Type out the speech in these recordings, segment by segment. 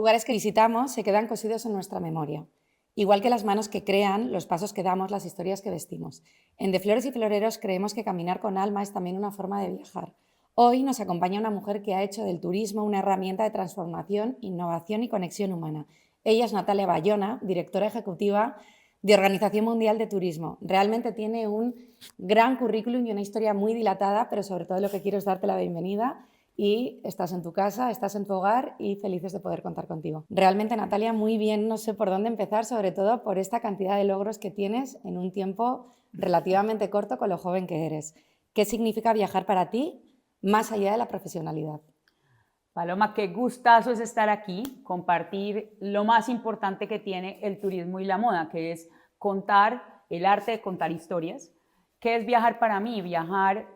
lugares que visitamos se quedan cosidos en nuestra memoria, igual que las manos que crean, los pasos que damos, las historias que vestimos. En De Flores y Floreros creemos que caminar con alma es también una forma de viajar. Hoy nos acompaña una mujer que ha hecho del turismo una herramienta de transformación, innovación y conexión humana. Ella es Natalia Bayona, directora ejecutiva de Organización Mundial de Turismo. Realmente tiene un gran currículum y una historia muy dilatada, pero sobre todo lo que quiero es darte la bienvenida. Y estás en tu casa, estás en tu hogar y felices de poder contar contigo. Realmente, Natalia, muy bien, no sé por dónde empezar, sobre todo por esta cantidad de logros que tienes en un tiempo relativamente corto con lo joven que eres. ¿Qué significa viajar para ti más allá de la profesionalidad? Paloma, qué gustazo es estar aquí, compartir lo más importante que tiene el turismo y la moda, que es contar, el arte de contar historias. ¿Qué es viajar para mí? Viajar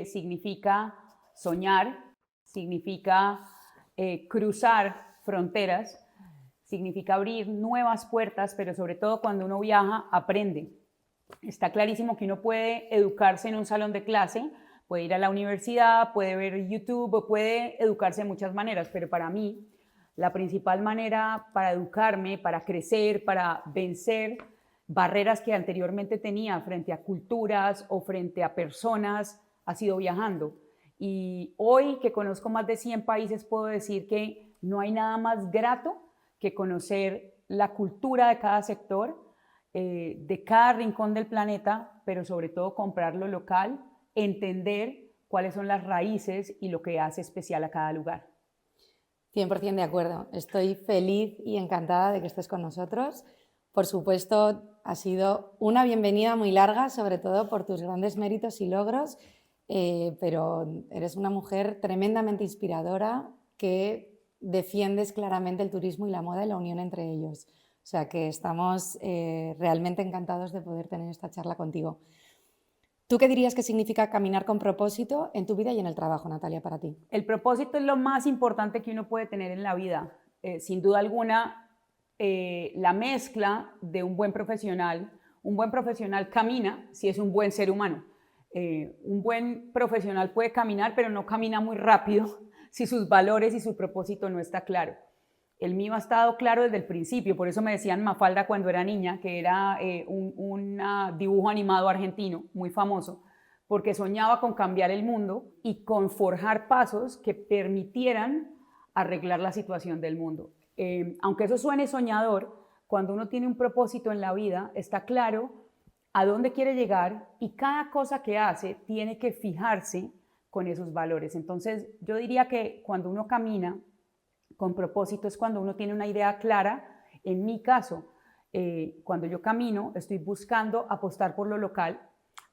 significa soñar, significa cruzar fronteras, significa abrir nuevas puertas, pero sobre todo cuando uno viaja, aprende. Está clarísimo que uno puede educarse en un salón de clase, puede ir a la universidad, puede ver YouTube, puede educarse de muchas maneras, pero para mí la principal manera para educarme, para crecer, para vencer barreras que anteriormente tenía frente a culturas o frente a personas ha sido viajando. Y hoy que conozco más de 100 países puedo decir que no hay nada más grato que conocer la cultura de cada sector, de cada rincón del planeta, pero sobre todo comprar lo local, entender cuáles son las raíces y lo que hace especial a cada lugar. 100% de acuerdo. Estoy feliz y encantada de que estés con nosotros. Por supuesto, ha sido una bienvenida muy larga, sobre todo por tus grandes méritos y logros, pero eres una mujer tremendamente inspiradora que defiendes claramente el turismo y la moda y la unión entre ellos. O sea que estamos realmente encantados de poder tener esta charla contigo. ¿Tú qué dirías que significa caminar con propósito en tu vida y en el trabajo, Natalia, para ti? El propósito es lo más importante que uno puede tener en la vida. Sin duda alguna, la mezcla de un buen profesional camina si es un buen ser humano. Un buen profesional puede caminar, pero no camina muy rápido si sus valores y su propósito no está claro. El mío ha estado claro desde el principio, por eso me decían Mafalda cuando era niña, que era un dibujo animado argentino muy famoso, porque soñaba con cambiar el mundo y con forjar pasos que permitieran arreglar la situación del mundo. Aunque eso suene soñador, cuando uno tiene un propósito en la vida, está claro a dónde quiere llegar y cada cosa que hace tiene que fijarse con esos valores. Entonces, yo diría que cuando uno camina con propósito es cuando uno tiene una idea clara. En mi caso, cuando yo camino, estoy buscando apostar por lo local,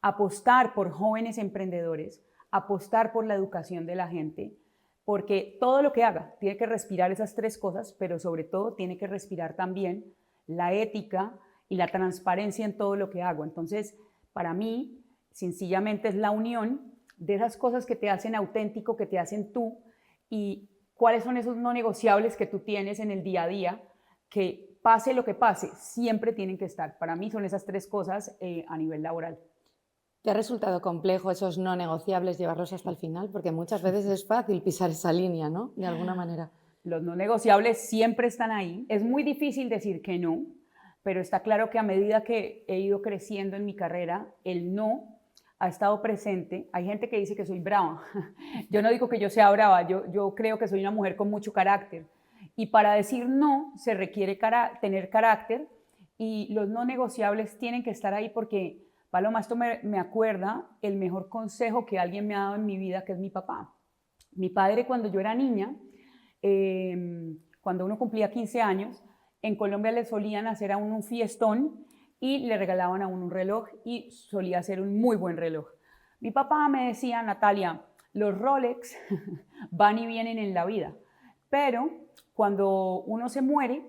apostar por jóvenes emprendedores, apostar por la educación de la gente, porque todo lo que haga tiene que respirar esas tres cosas, pero sobre todo tiene que respirar también la ética y la transparencia en todo lo que hago. Entonces, para mí, sencillamente es la unión de esas cosas que te hacen auténtico, que te hacen tú, y cuáles son esos no negociables que tú tienes en el día a día, que pase lo que pase, siempre tienen que estar. Para mí son esas tres cosas a nivel laboral. ¿Te ha resultado complejo esos no negociables llevarlos hasta el final? Porque muchas veces es fácil pisar esa línea, ¿no? De alguna manera. Los no negociables siempre están ahí. Es muy difícil decir que no, pero está claro que a medida que he ido creciendo en mi carrera, el no ha estado presente. Hay gente que dice que soy brava. Yo no digo que yo sea brava, yo creo que soy una mujer con mucho carácter. Y para decir no se requiere tener carácter, y los no negociables tienen que estar ahí porque, Paloma, esto me acuerda el mejor consejo que alguien me ha dado en mi vida, que es mi papá. Mi padre, cuando yo era niña, cuando uno cumplía 15 años, en Colombia le solían hacer a uno un fiestón y le regalaban a uno un reloj, y solía ser un muy buen reloj. Mi papá me decía: Natalia, los Rolex van y vienen en la vida, pero cuando uno se muere,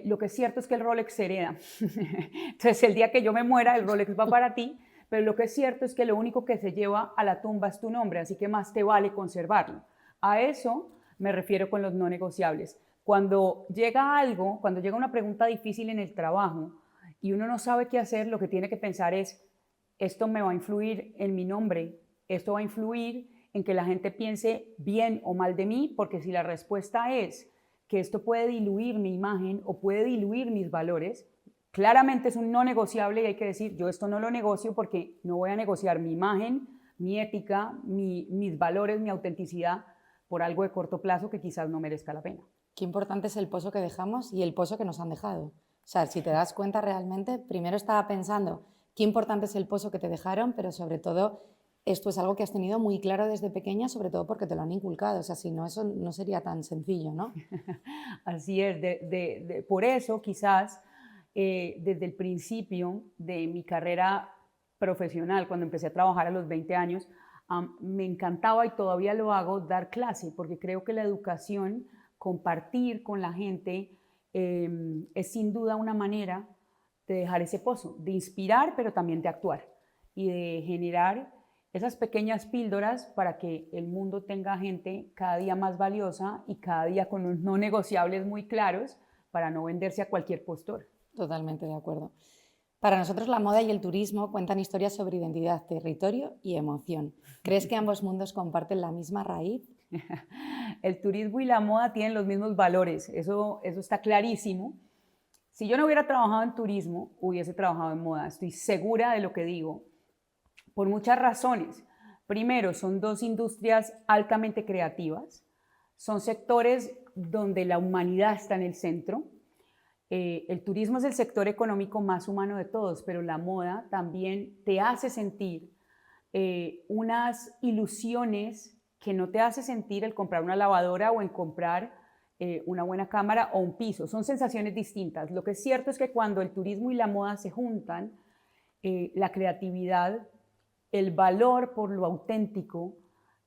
lo que es cierto es que el Rolex se hereda. Entonces, el día que yo me muera, el Rolex va para ti, pero lo que es cierto es que lo único que se lleva a la tumba es tu nombre, así que más te vale conservarlo. A eso me refiero con los no negociables. Cuando llega algo, cuando llega una pregunta difícil en el trabajo y uno no sabe qué hacer, lo que tiene que pensar es: esto me va a influir en mi nombre, esto va a influir en que la gente piense bien o mal de mí, porque si la respuesta es que esto puede diluir mi imagen o puede diluir mis valores, claramente es un no negociable y hay que decir, yo esto no lo negocio porque no voy a negociar mi imagen, mi ética, mis valores, mi autenticidad por algo de corto plazo que quizás no merezca la pena. Qué importante es el pozo que dejamos y el pozo que nos han dejado. O sea, si te das cuenta realmente, primero estaba pensando qué importante es el pozo que te dejaron, pero sobre todo esto es algo que has tenido muy claro desde pequeña, sobre todo porque te lo han inculcado. O sea, si no, eso no sería tan sencillo, ¿no? Así es, por eso quizás desde el principio de mi carrera profesional, cuando empecé a trabajar a los 20 años, me encantaba y todavía lo hago, dar clase, porque creo que la educación, compartir con la gente, es sin duda una manera de dejar ese pozo, de inspirar, pero también de actuar y de generar esas pequeñas píldoras para que el mundo tenga gente cada día más valiosa y cada día con unos no negociables muy claros para no venderse a cualquier postor. Totalmente de acuerdo. Para nosotros la moda y el turismo cuentan historias sobre identidad, territorio y emoción. ¿Crees que ambos mundos comparten la misma raíz? El turismo y la moda tienen los mismos valores, eso está clarísimo. Si yo no hubiera trabajado en turismo, hubiese trabajado en moda. Estoy segura de lo que digo, por muchas razones. Primero, son dos industrias altamente creativas, son sectores donde la humanidad está en el centro. El turismo es el sector económico más humano de todos, pero la moda también te hace sentir unas ilusiones que no te hace sentir el comprar una lavadora o en comprar una buena cámara o un piso. Son sensaciones distintas. Lo que es cierto es que cuando el turismo y la moda se juntan, la creatividad, el valor por lo auténtico,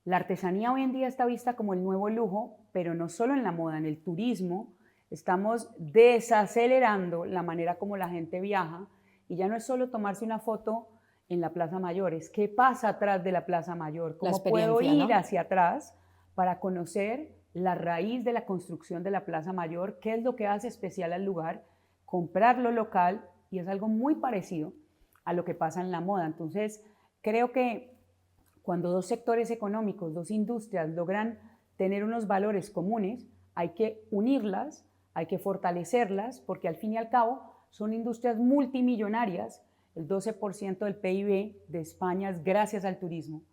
la artesanía hoy en día está vista como el nuevo lujo, pero no solo en la moda, en el turismo. Estamos desacelerando la manera como la gente viaja y ya no es solo tomarse una foto en la Plaza Mayor, es qué pasa atrás de la Plaza Mayor, cómo puedo ir, ¿no?, hacia atrás para conocer la raíz de la construcción de la Plaza Mayor, qué es lo que hace especial al lugar, comprarlo local, y es algo muy parecido a lo que pasa en la moda. Entonces, creo que cuando dos sectores económicos, dos industrias logran tener unos valores comunes, hay que unirlas, hay que fortalecerlas, porque al fin y al cabo son industrias multimillonarias. El 12% del PIB de España es gracias al turismo,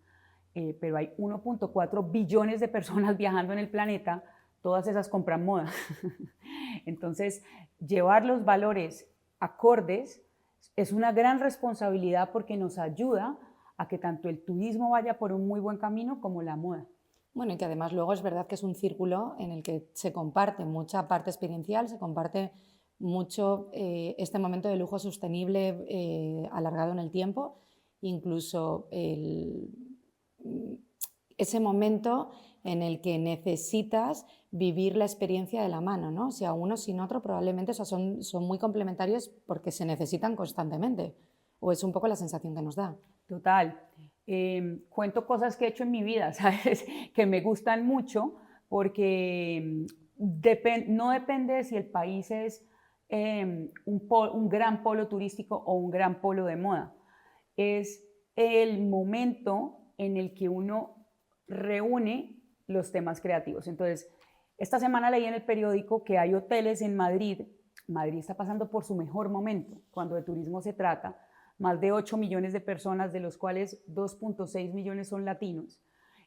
pero hay 1.4 billones de personas viajando en el planeta, todas esas compran moda. Entonces, llevar los valores acordes es una gran responsabilidad porque nos ayuda a que tanto el turismo vaya por un muy buen camino como la moda. Bueno, y que además luego es verdad que es un círculo en el que se comparte mucha parte experiencial, se comparte mucho este momento de lujo sostenible alargado en el tiempo, incluso ese momento en el que necesitas vivir la experiencia de la mano, ¿no? O sea, uno sin otro probablemente, o sea, son muy complementarios porque se necesitan constantemente, o es un poco la sensación que nos da. Total. Cuento cosas que he hecho en mi vida, ¿sabes? Que me gustan mucho porque no depende de si el país es un gran polo turístico o un gran polo de moda. Es el momento en el que uno reúne los temas creativos. Entonces, esta semana leí en el periódico que hay hoteles en Madrid. Madrid está pasando por su mejor momento cuando de turismo se trata. Más de 8 millones de personas, de los cuales 2.6 millones son latinos.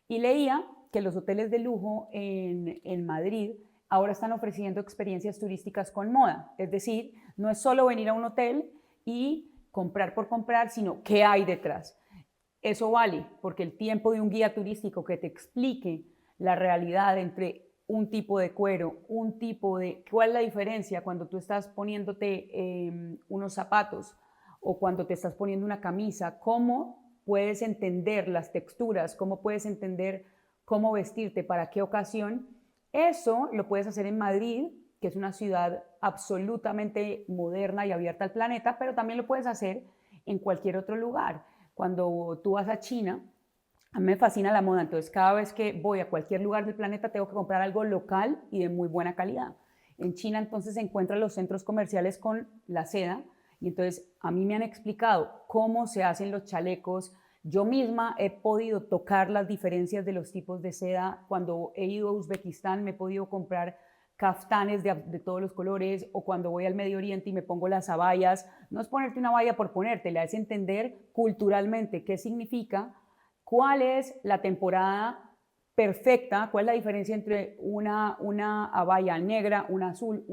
Y leía que los hoteles de lujo en Madrid ahora están ofreciendo experiencias turísticas con moda. Es decir, no es solo venir a un hotel y comprar por comprar, sino qué hay detrás. Eso vale, porque el tiempo de un guía turístico que te explique la realidad entre un tipo de cuero, un tipo de... ¿Cuál es la diferencia cuando tú estás poniéndote unos zapatos o cuando te estás poniendo una camisa? ¿Cómo puedes entender las texturas? ¿Cómo puedes entender cómo vestirte? ¿Para qué ocasión? Eso lo puedes hacer en Madrid, que es una ciudad absolutamente moderna y abierta al planeta, pero también lo puedes hacer en cualquier otro lugar. Cuando tú vas a China, a mí me fascina la moda, entonces cada vez que voy a cualquier lugar del planeta tengo que comprar algo local y de muy buena calidad. En China entonces se encuentran los centros comerciales con la seda y entonces a mí me han explicado cómo se hacen los chalecos. Yo misma he podido tocar las diferencias de los tipos de seda. Cuando he ido a Uzbekistán me he podido comprar caftanes de todos los colores, o cuando voy al Medio Oriente y me pongo las abayas. No es ponerte una abaya por ponértela, es entender culturalmente qué significa, cuál es la temporada perfecta, cuál es la diferencia entre una abaya negra, una azul,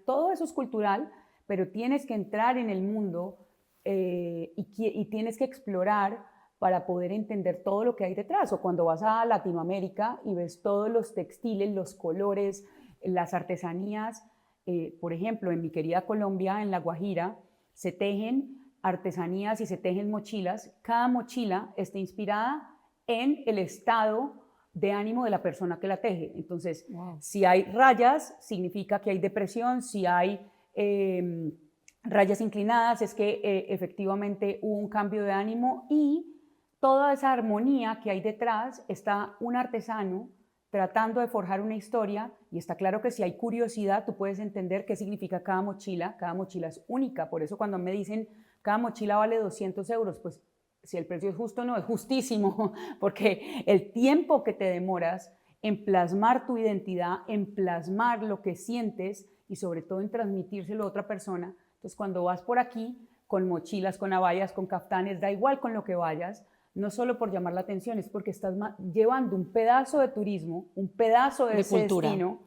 todo eso es cultural, pero tienes que entrar en el mundo y tienes que explorar para poder entender todo lo que hay detrás. O cuando vas a Latinoamérica y ves todos los textiles, los colores, las artesanías. Por ejemplo, en mi querida Colombia, en La Guajira, se tejen artesanías y se tejen mochilas. Cada mochila está inspirada en el estado de ánimo de la persona que la teje. Entonces, wow, si hay rayas, significa que hay depresión. Si hay rayas inclinadas, es que efectivamente hubo un cambio de ánimo, y toda esa armonía que hay detrás está un artesano tratando de forjar una historia, y está claro que si hay curiosidad, tú puedes entender qué significa cada mochila es única. Por eso cuando me dicen, cada mochila vale 200 euros, pues si el precio es justo, no, es justísimo, porque el tiempo que te demoras en plasmar tu identidad, en plasmar lo que sientes y sobre todo en transmitírselo a otra persona. Entonces cuando vas por aquí con mochilas, con abayas, con caftanes, da igual con lo que vayas, no solo por llamar la atención, es porque estás llevando un pedazo de turismo, un pedazo de ese cultura, destino,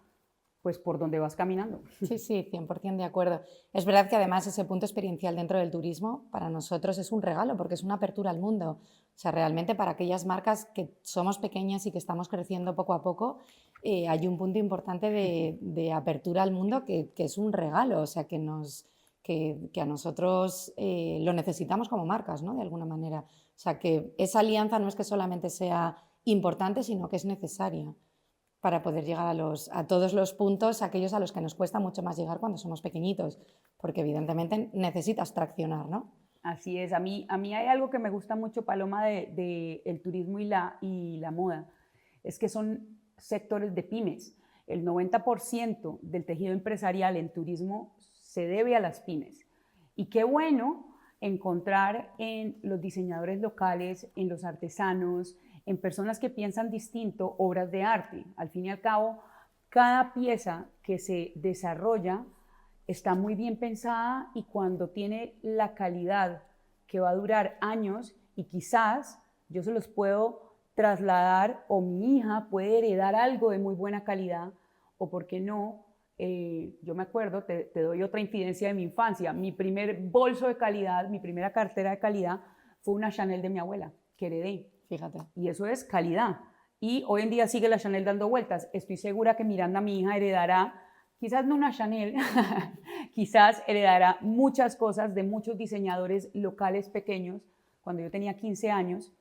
pues por donde vas caminando. Sí, sí, 100% de acuerdo. Es verdad que además ese punto experiencial dentro del turismo para nosotros es un regalo, porque es una apertura al mundo. O sea, realmente para aquellas marcas que somos pequeñas y que estamos creciendo poco a poco, hay un punto importante de apertura al mundo que es un regalo, o sea, que a nosotros lo necesitamos como marcas, ¿no? De alguna manera. O sea, que esa alianza no es que solamente sea importante, sino que es necesaria para poder llegar a todos los puntos, aquellos a los que nos cuesta mucho más llegar cuando somos pequeñitos, porque evidentemente necesitas traccionar, ¿no? Así es. A mí hay algo que me gusta mucho, Paloma, de el turismo y la moda, es que son sectores de pymes. El 90% del tejido empresarial en turismo se debe a las pymes. Y qué bueno encontrar en los diseñadores locales, en los artesanos, en personas que piensan distinto, obras de arte. Al fin y al cabo, cada pieza que se desarrolla está muy bien pensada, y cuando tiene la calidad que va a durar años, y quizás yo se los puedo trasladar, o mi hija puede heredar algo de muy buena calidad, o por qué no, yo me acuerdo, te doy otra infidencia de mi infancia, mi primer bolso de calidad, mi primera cartera de calidad fue una Chanel de mi abuela, que heredé. Fíjate. Y eso es calidad. Y hoy en día sigue la Chanel dando vueltas. Estoy segura que Miranda, mi hija, heredará, quizás no una Chanel, quizás heredará muchas cosas de muchos diseñadores locales pequeños. Cuando yo tenía 15 años,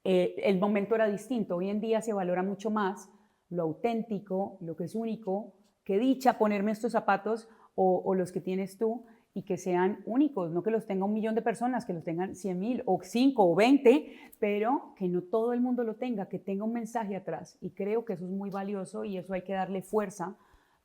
el momento era distinto. Hoy en día se valora mucho más lo auténtico, lo que es único. Qué dicha ponerme estos zapatos o los que tienes tú, y que sean únicos, no que los tenga 1 millón de personas, que los tengan 100.000 o 5 o 20, pero que no todo el mundo lo tenga, que tenga un mensaje atrás. Y creo que eso es muy valioso, y eso hay que darle fuerza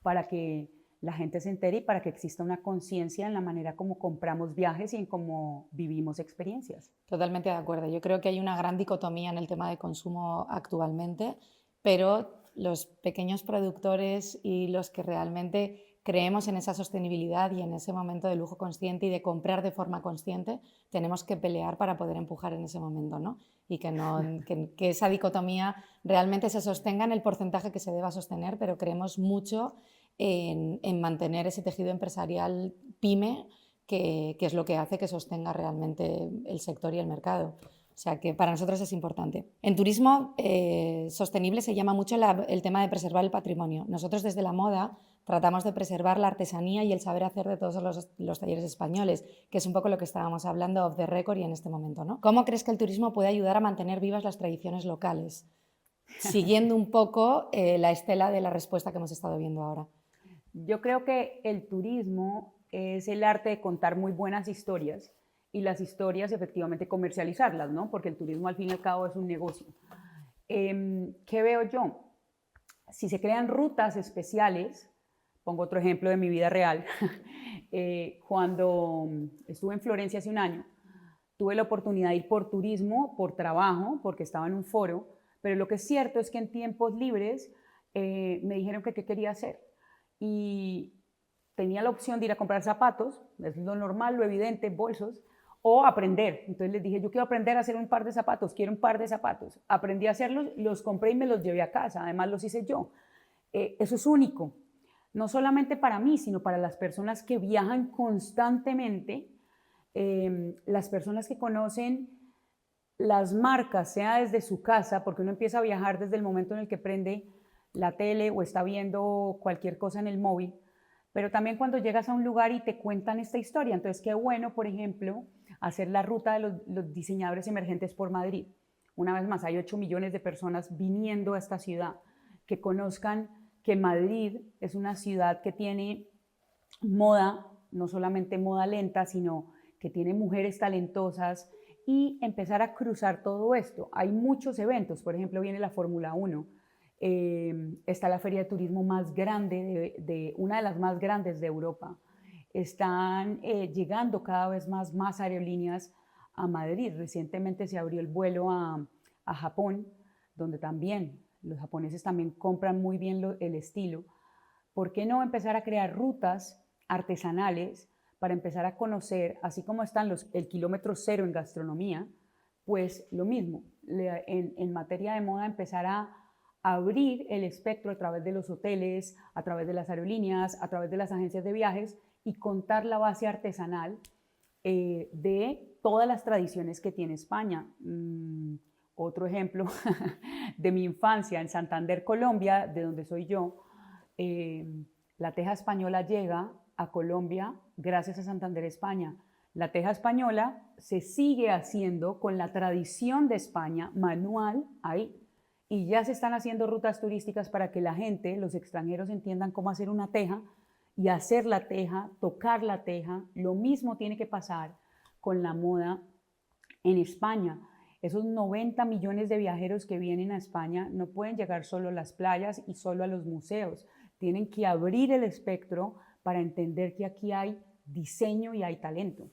para que la gente se entere y para que exista una conciencia en la manera como compramos viajes y en cómo vivimos experiencias. Totalmente de acuerdo. Yo creo que hay una gran dicotomía en el tema de consumo actualmente, pero los pequeños productores y los que realmente creemos en esa sostenibilidad y en ese momento de lujo consciente y de comprar de forma consciente, tenemos que pelear para poder empujar en ese momento, ¿no? Y que esa dicotomía realmente se sostenga en el porcentaje que se deba sostener, pero creemos mucho en mantener ese tejido empresarial pyme, que es lo que hace que sostenga realmente el sector y el mercado. O sea que para nosotros es importante. En turismo sostenible se llama mucho el tema de preservar el patrimonio. Nosotros desde la moda tratamos de preservar la artesanía y el saber hacer de todos los talleres españoles, que es un poco lo que estábamos hablando off the record y en este momento, ¿no? ¿Cómo crees que el turismo puede ayudar a mantener vivas las tradiciones locales? Siguiendo un poco la estela de la respuesta que hemos estado viendo ahora. Yo creo que el turismo es el arte de contar muy buenas historias, y las historias efectivamente comercializarlas, ¿no? Porque el turismo al fin y al cabo es un negocio. ¿Qué veo yo? Si se crean rutas especiales, pongo otro ejemplo de mi vida real, cuando estuve en Florencia hace un año, tuve la oportunidad de ir por turismo, por trabajo, porque estaba en un foro, pero lo que es cierto es que en tiempos libres me dijeron que qué quería hacer. y tenía la opción de ir a comprar zapatos, es lo normal, lo evidente, bolsos, o aprender. Entonces les dije, yo quiero aprender a hacer un par de zapatos, quiero un par de zapatos. Aprendí a hacerlos, los compré y me los llevé a casa, además los hice yo. Eso es único, no solamente para mí, sino para las personas que viajan constantemente, las personas que conocen las marcas, sea desde su casa, porque uno empieza a viajar desde el momento en el que prende la tele o está viendo cualquier cosa en el móvil, pero también cuando llegas a un lugar y te cuentan esta historia. Entonces, qué bueno, por ejemplo, hacer la ruta de los diseñadores emergentes por Madrid. Una vez más, hay 8 millones de personas viniendo a esta ciudad, que conozcan que Madrid es una ciudad que tiene moda, no solamente moda lenta, sino que tiene mujeres talentosas, y empezar a cruzar todo esto. Hay muchos eventos, por ejemplo, viene la Fórmula 1, está la feria de turismo más grande, una de las más grandes de Europa. Están llegando cada vez más aerolíneas a Madrid. Recientemente se abrió el vuelo a Japón, donde también los japoneses también compran muy bien el estilo. ¿Por qué no empezar a crear rutas artesanales para empezar a conocer, así como están el kilómetro cero en gastronomía, pues lo mismo, en materia de moda, empezar a abrir el espectro a través de los hoteles, a través de las aerolíneas, a través de las agencias de viajes, y contar la base artesanal de todas las tradiciones que tiene España. Otro ejemplo de mi infancia en Santander, Colombia, de donde soy yo, la teja española llega a Colombia gracias a Santander, España. La teja española se sigue haciendo con la tradición de España, manual, ahí. Y ya se están haciendo rutas turísticas para que la gente, los extranjeros, entiendan cómo hacer una teja y hacer la teja, tocar la teja. Lo mismo tiene que pasar con la moda en España. Esos 90 millones de viajeros que vienen a España no pueden llegar solo a las playas y solo a los museos. Tienen que abrir el espectro para entender que aquí hay diseño y hay talento.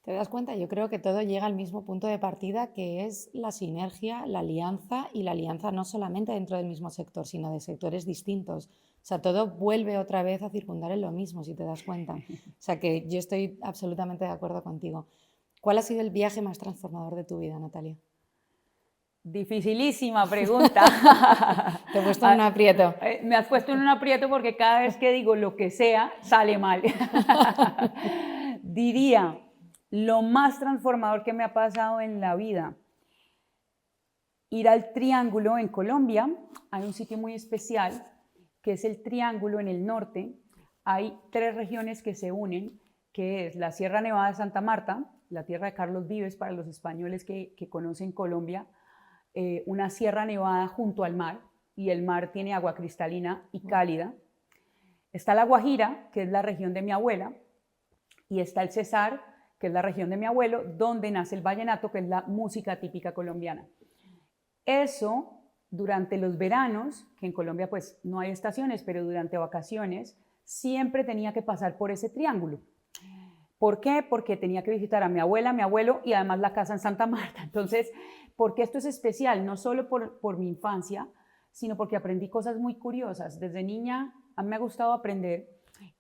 ¿Te das cuenta? Yo creo que todo llega al mismo punto de partida, que es la sinergia, la alianza, y la alianza no solamente dentro del mismo sector, sino de sectores distintos. O sea, todo vuelve otra vez a circundar en lo mismo, si te das cuenta. O sea, que yo estoy absolutamente de acuerdo contigo. ¿Cuál ha sido el viaje más transformador de tu vida, Natalia? Dificilísima pregunta. Te he puesto en un aprieto. Me has puesto en un aprieto porque cada vez que digo lo que sea, sale mal. Diría, lo más transformador que me ha pasado en la vida, ir al Triángulo en Colombia. Hay un sitio muy especial que es el Triángulo en el norte. Hay 3 regiones que se unen, que es la Sierra Nevada de Santa Marta, la tierra de Carlos Vives para los españoles que conocen Colombia, una Sierra Nevada junto al mar, y el mar tiene agua cristalina y cálida. Está la Guajira, que es la región de mi abuela, y está el Cesar, que es la región de mi abuelo, donde nace el vallenato, que es la música típica colombiana. Eso, durante los veranos, que en Colombia pues no hay estaciones, pero durante vacaciones, siempre tenía que pasar por ese triángulo. ¿Por qué? Porque tenía que visitar a mi abuela, mi abuelo, y además la casa en Santa Marta. Entonces, porque esto es especial, no solo por mi infancia, sino porque aprendí cosas muy curiosas. Desde niña a mí me ha gustado aprender,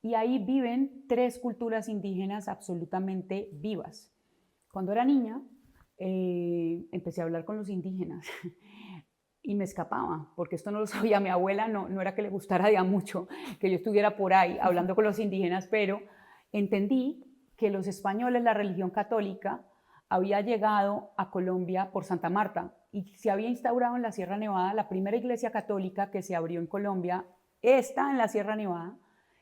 y ahí viven 3 culturas indígenas absolutamente vivas. Cuando era niña, empecé a hablar con los indígenas y me escapaba, porque esto no lo sabía mi abuela, no era que le gustara ya mucho que yo estuviera por ahí hablando con los indígenas, pero entendí que los españoles, la religión católica, había llegado a Colombia por Santa Marta y se había instaurado en la Sierra Nevada. La primera iglesia católica que se abrió en Colombia está en la Sierra Nevada,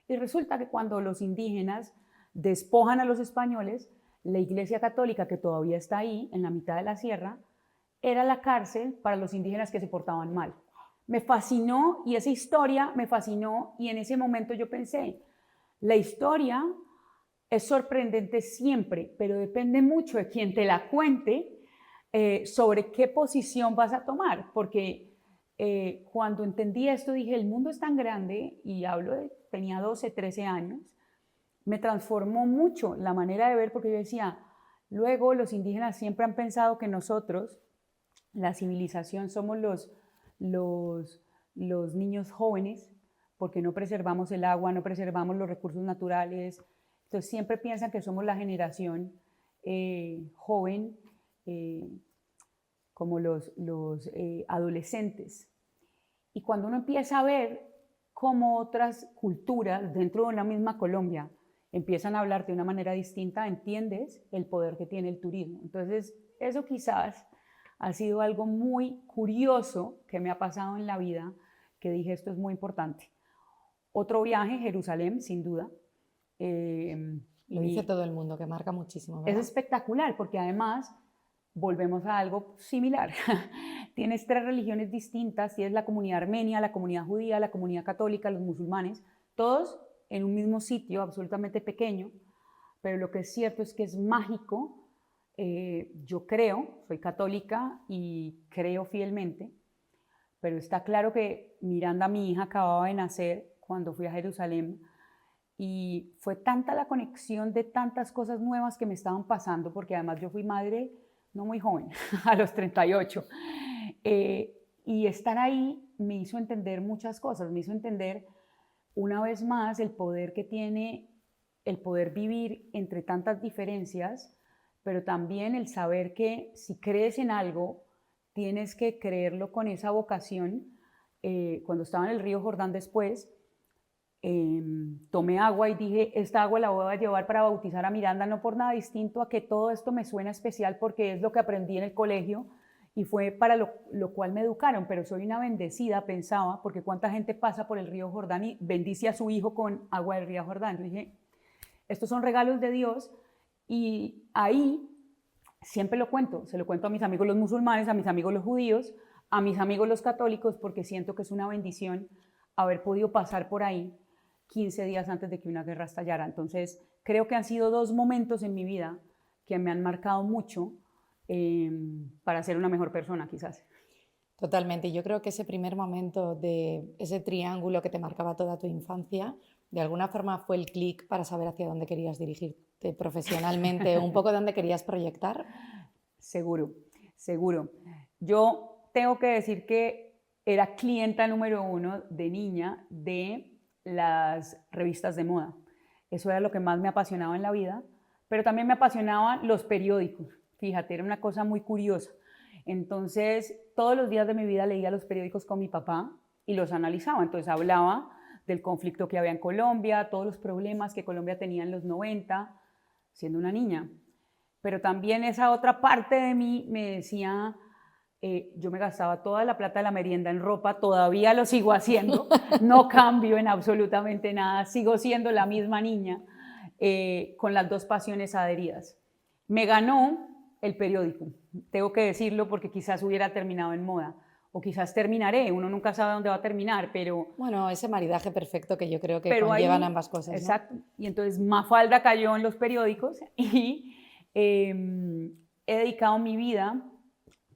y resulta que cuando los indígenas despojan a los españoles, la iglesia católica, que todavía está ahí, en la mitad de la sierra, era la cárcel para los indígenas que se portaban mal. Me fascinó, y esa historia me fascinó, y en ese momento yo pensé, la historia es sorprendente siempre, pero depende mucho de quien te la cuente, sobre qué posición vas a tomar, porque cuando entendí esto dije, el mundo es tan grande, y tenía 12, 13 años, me transformó mucho la manera de ver, porque yo decía, luego los indígenas siempre han pensado que nosotros, la civilización, somos los niños jóvenes, porque no preservamos el agua, no preservamos los recursos naturales. Entonces siempre piensan que somos la generación joven, como los adolescentes. Y cuando uno empieza a ver cómo otras culturas dentro de una misma Colombia empiezan a hablar de una manera distinta, entiendes el poder que tiene el turismo. Entonces, eso quizás ha sido algo muy curioso que me ha pasado en la vida, que dije, esto es muy importante. Otro viaje, Jerusalén, sin duda. Lo dice todo el mundo, que marca muchísimo, Es ¿verdad? espectacular, porque además volvemos a algo similar. Tienes 3 religiones distintas, tienes la comunidad armenia, la comunidad judía, la comunidad católica, los musulmanes, todos en un mismo sitio, absolutamente pequeño, pero lo que es cierto es que es mágico. Yo creo, soy católica y creo fielmente, pero está claro que Miranda, mi hija, acababa de nacer cuando fui a Jerusalén, y fue tanta la conexión de tantas cosas nuevas que me estaban pasando, porque además yo fui madre no muy joven, a los 38, y estar ahí me hizo entender muchas cosas, me hizo entender una vez más el poder que tiene el poder vivir entre tantas diferencias, pero también el saber que si crees en algo, tienes que creerlo con esa vocación. Cuando estaba en el río Jordán después, tomé agua y dije, esta agua la voy a llevar para bautizar a Miranda, no por nada distinto a que todo esto me suena especial, porque es lo que aprendí en el colegio y fue para lo cual me educaron, pero soy una bendecida, pensaba, porque cuánta gente pasa por el río Jordán y bendice a su hijo con agua del río Jordán. Yo dije, estos son regalos de Dios, y ahí siempre lo cuento, se lo cuento a mis amigos los musulmanes, a mis amigos los judíos, a mis amigos los católicos, porque siento que es una bendición haber podido pasar por ahí 15 días antes de que una guerra estallara. Entonces, creo que han sido 2 momentos en mi vida que me han marcado mucho para ser una mejor persona, quizás. Totalmente. Yo creo que ese primer momento de ese triángulo que te marcaba toda tu infancia, de alguna forma fue el clic para saber hacia dónde querías dirigirte profesionalmente, un poco dónde querías proyectar. Seguro, seguro. Yo tengo que decir que era clienta número 1 de niña de las revistas de moda. Eso era lo que más me apasionaba en la vida, pero también me apasionaban los periódicos. Fíjate, era una cosa muy curiosa. Entonces, todos los días de mi vida leía los periódicos con mi papá y los analizaba. Entonces, hablaba del conflicto que había en Colombia, todos los problemas que Colombia tenía en los 90, siendo una niña. Pero también esa otra parte de mí me decía, yo me gastaba toda la plata de la merienda en ropa, todavía lo sigo haciendo, no cambio en absolutamente nada, sigo siendo la misma niña, con las 2 pasiones adheridas. Me ganó el periódico, tengo que decirlo, porque quizás hubiera terminado en moda, o quizás terminaré, uno nunca sabe dónde va a terminar, pero... Bueno, ese maridaje perfecto que yo creo que pero conllevan ahí, ambas cosas, ¿no? exacto, y entonces Mafalda cayó en los periódicos y he dedicado mi vida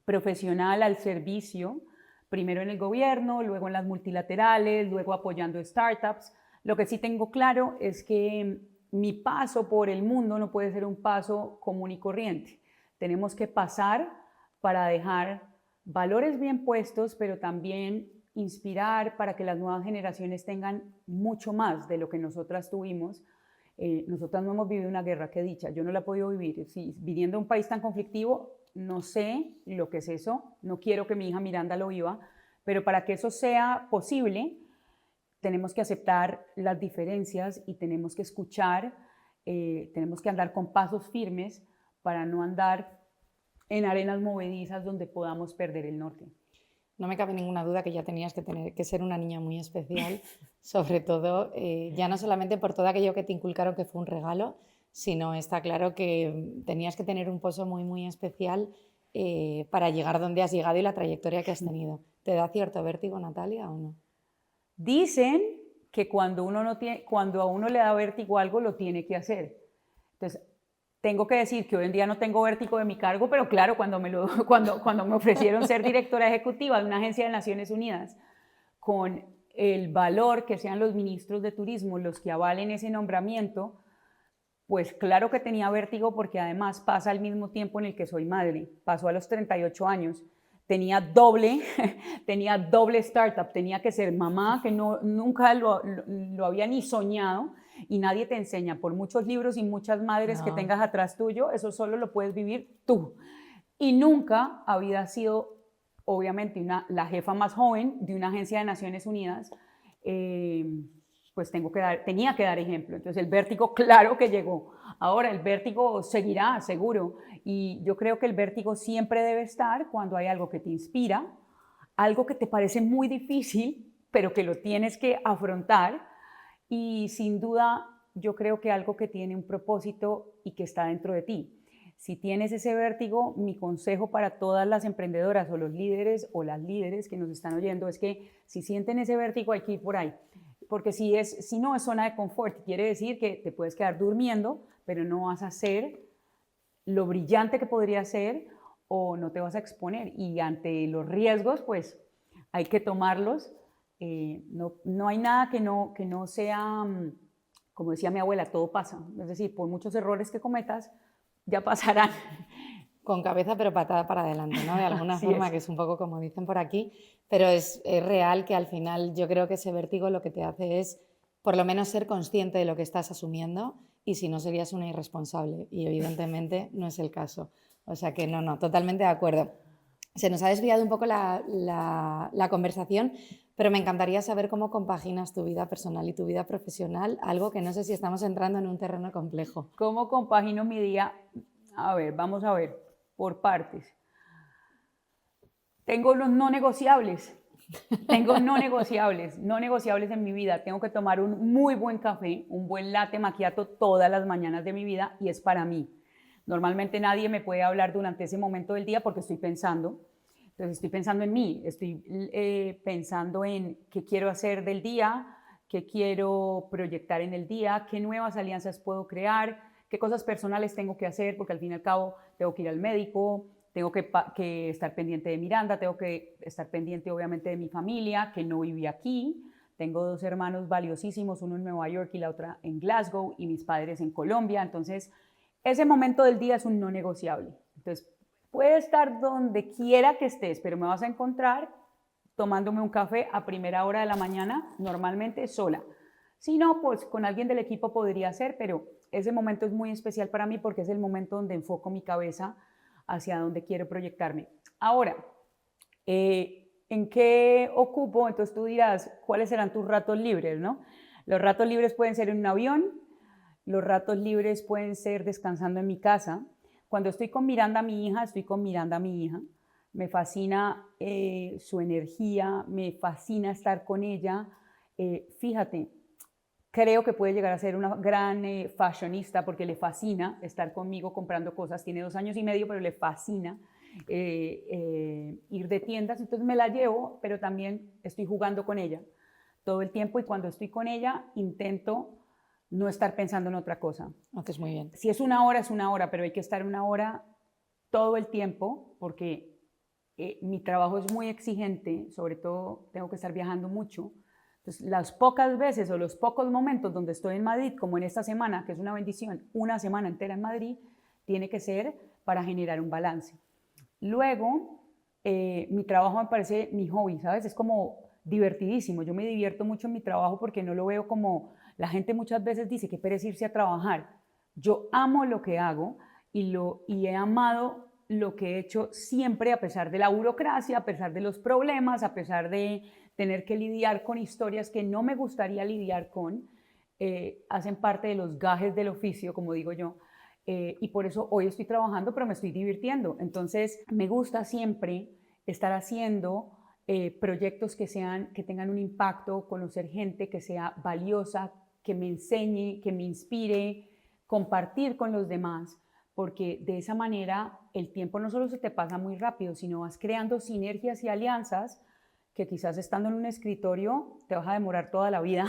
profesional al servicio, primero en el gobierno, luego en las multilaterales, luego apoyando startups. Lo que sí tengo claro es que mi paso por el mundo no puede ser un paso común y corriente. Tenemos que pasar para dejar valores bien puestos, pero también inspirar para que las nuevas generaciones tengan mucho más de lo que nosotras tuvimos. Nosotras no hemos vivido una guerra, qué dicha, yo no la he podido vivir. Sí, viviendo en un país tan conflictivo, no sé lo que es eso, no quiero que mi hija Miranda lo viva, pero para que eso sea posible, tenemos que aceptar las diferencias y tenemos que escuchar, tenemos que andar con pasos firmes para no andar en arenas movedizas donde podamos perder el norte. No me cabe ninguna duda que ya tenías que tener que ser una niña muy especial, sobre todo, ya no solamente por todo aquello que te inculcaron que fue un regalo, sino está claro que tenías que tener un pozo muy, muy especial para llegar donde has llegado y la trayectoria que has tenido. ¿Te da cierto vértigo, Natalia, o no? Dicen que cuando a uno le da vértigo algo, lo tiene que hacer. Entonces, tengo que decir que hoy en día no tengo vértigo de mi cargo, pero claro, cuando me ofrecieron ser directora ejecutiva de una agencia de Naciones Unidas, con el valor que sean los ministros de turismo los que avalen ese nombramiento, pues claro que tenía vértigo, porque además pasa al mismo tiempo en el que soy madre, pasó a los 38 años. tenía doble, tenía doble startup, tenía que ser mamá, que nunca lo había ni soñado, y nadie te enseña, por muchos libros y muchas madres que No. tengas atrás tuyo, eso solo lo puedes vivir tú. Y nunca había sido, obviamente, la jefa más joven de una agencia de Naciones Unidas, pues tenía que dar ejemplo. Entonces el vértigo, claro que llegó. Ahora el vértigo seguirá, seguro. Y yo creo que el vértigo siempre debe estar cuando hay algo que te inspira, algo que te parece muy difícil, pero que lo tienes que afrontar. Y sin duda, yo creo que algo que tiene un propósito y que está dentro de ti. Si tienes ese vértigo, mi consejo para todas las emprendedoras o los líderes o las líderes que nos están oyendo es que si sienten ese vértigo hay que ir por ahí. Porque si no es zona de confort, quiere decir que te puedes quedar durmiendo, pero no vas a ser lo brillante que podría ser o no te vas a exponer. Y ante los riesgos, pues hay que tomarlos. No hay nada que no sea, como decía mi abuela, todo pasa. Es decir, por muchos errores que cometas, ya pasarán. Con cabeza pero patada para adelante, ¿no? De alguna Así forma, es. que es un poco como dicen por aquí, pero es real que al final yo creo que ese vértigo lo que te hace es por lo menos ser consciente de lo que estás asumiendo y si no serías una irresponsable y evidentemente no es el caso. O sea que no, totalmente de acuerdo. Se nos ha desviado un poco la conversación, pero me encantaría saber cómo compaginas tu vida personal y tu vida profesional, algo que no sé si estamos entrando en un terreno complejo. ¿Cómo compagino mi día? A ver, vamos a ver, por partes. Tengo los no negociables. Tengo no negociables en mi vida. Tengo que tomar un muy buen café, un buen latte macchiato todas las mañanas de mi vida y es para mí. Normalmente nadie me puede hablar durante ese momento del día porque estoy pensando. Entonces estoy pensando en mí, estoy pensando en qué quiero hacer del día, qué quiero proyectar en el día, qué nuevas alianzas puedo crear, qué cosas personales tengo que hacer, porque al fin y al cabo tengo que ir al médico, tengo que estar pendiente de Miranda, tengo que estar pendiente obviamente de mi familia, que no vive aquí. Tengo dos hermanos valiosísimos, uno en Nueva York y la otra en Glasgow, y mis padres en Colombia. Entonces, ese momento del día es un no negociable. Entonces, puede estar donde quiera que estés, pero me vas a encontrar tomándome un café a primera hora de la mañana, normalmente sola. Si no, pues con alguien del equipo podría ser, pero ese momento es muy especial para mí porque es el momento donde enfoco mi cabeza hacia donde quiero proyectarme. Ahora, ¿en qué ocupo? Entonces tú dirás, ¿cuáles serán tus ratos libres, no? Los ratos libres pueden ser en un avión, los ratos libres pueden ser descansando en mi casa. Cuando estoy con Miranda, mi hija, estoy con Miranda, mi hija. Me fascina su energía, me fascina estar con ella. Fíjate, creo que puede llegar a ser una gran fashionista porque le fascina estar conmigo comprando cosas. Tiene 2 años y medio, pero le fascina ir de tiendas. Entonces me la llevo, pero también estoy jugando con ella todo el tiempo y cuando estoy con ella intento no estar pensando en otra cosa. Haces muy bien. Si es una hora, pero hay que estar 1 hora todo el tiempo porque mi trabajo es muy exigente, sobre todo tengo que estar viajando mucho. Entonces, las pocas veces o los pocos momentos donde estoy en Madrid, como en esta semana, que es una bendición, una semana entera en Madrid, tiene que ser para generar un balance. Luego, mi trabajo me parece mi hobby, ¿sabes? Es como divertidísimo. Yo me divierto mucho en mi trabajo porque no lo veo como la gente muchas veces dice que pereza irse a trabajar. Yo amo lo que hago y he amado lo que he hecho siempre a pesar de la burocracia, a pesar de los problemas, a pesar de tener que lidiar con historias que no me gustaría lidiar con, hacen parte de los gajes del oficio, como digo yo, y por eso hoy estoy trabajando, pero me estoy divirtiendo. Entonces, me gusta siempre estar haciendo proyectos que tengan un impacto, conocer gente que sea valiosa, que me enseñe, que me inspire, compartir con los demás, porque de esa manera el tiempo no solo se te pasa muy rápido, sino vas creando sinergias y alianzas que quizás estando en un escritorio te vas a demorar toda la vida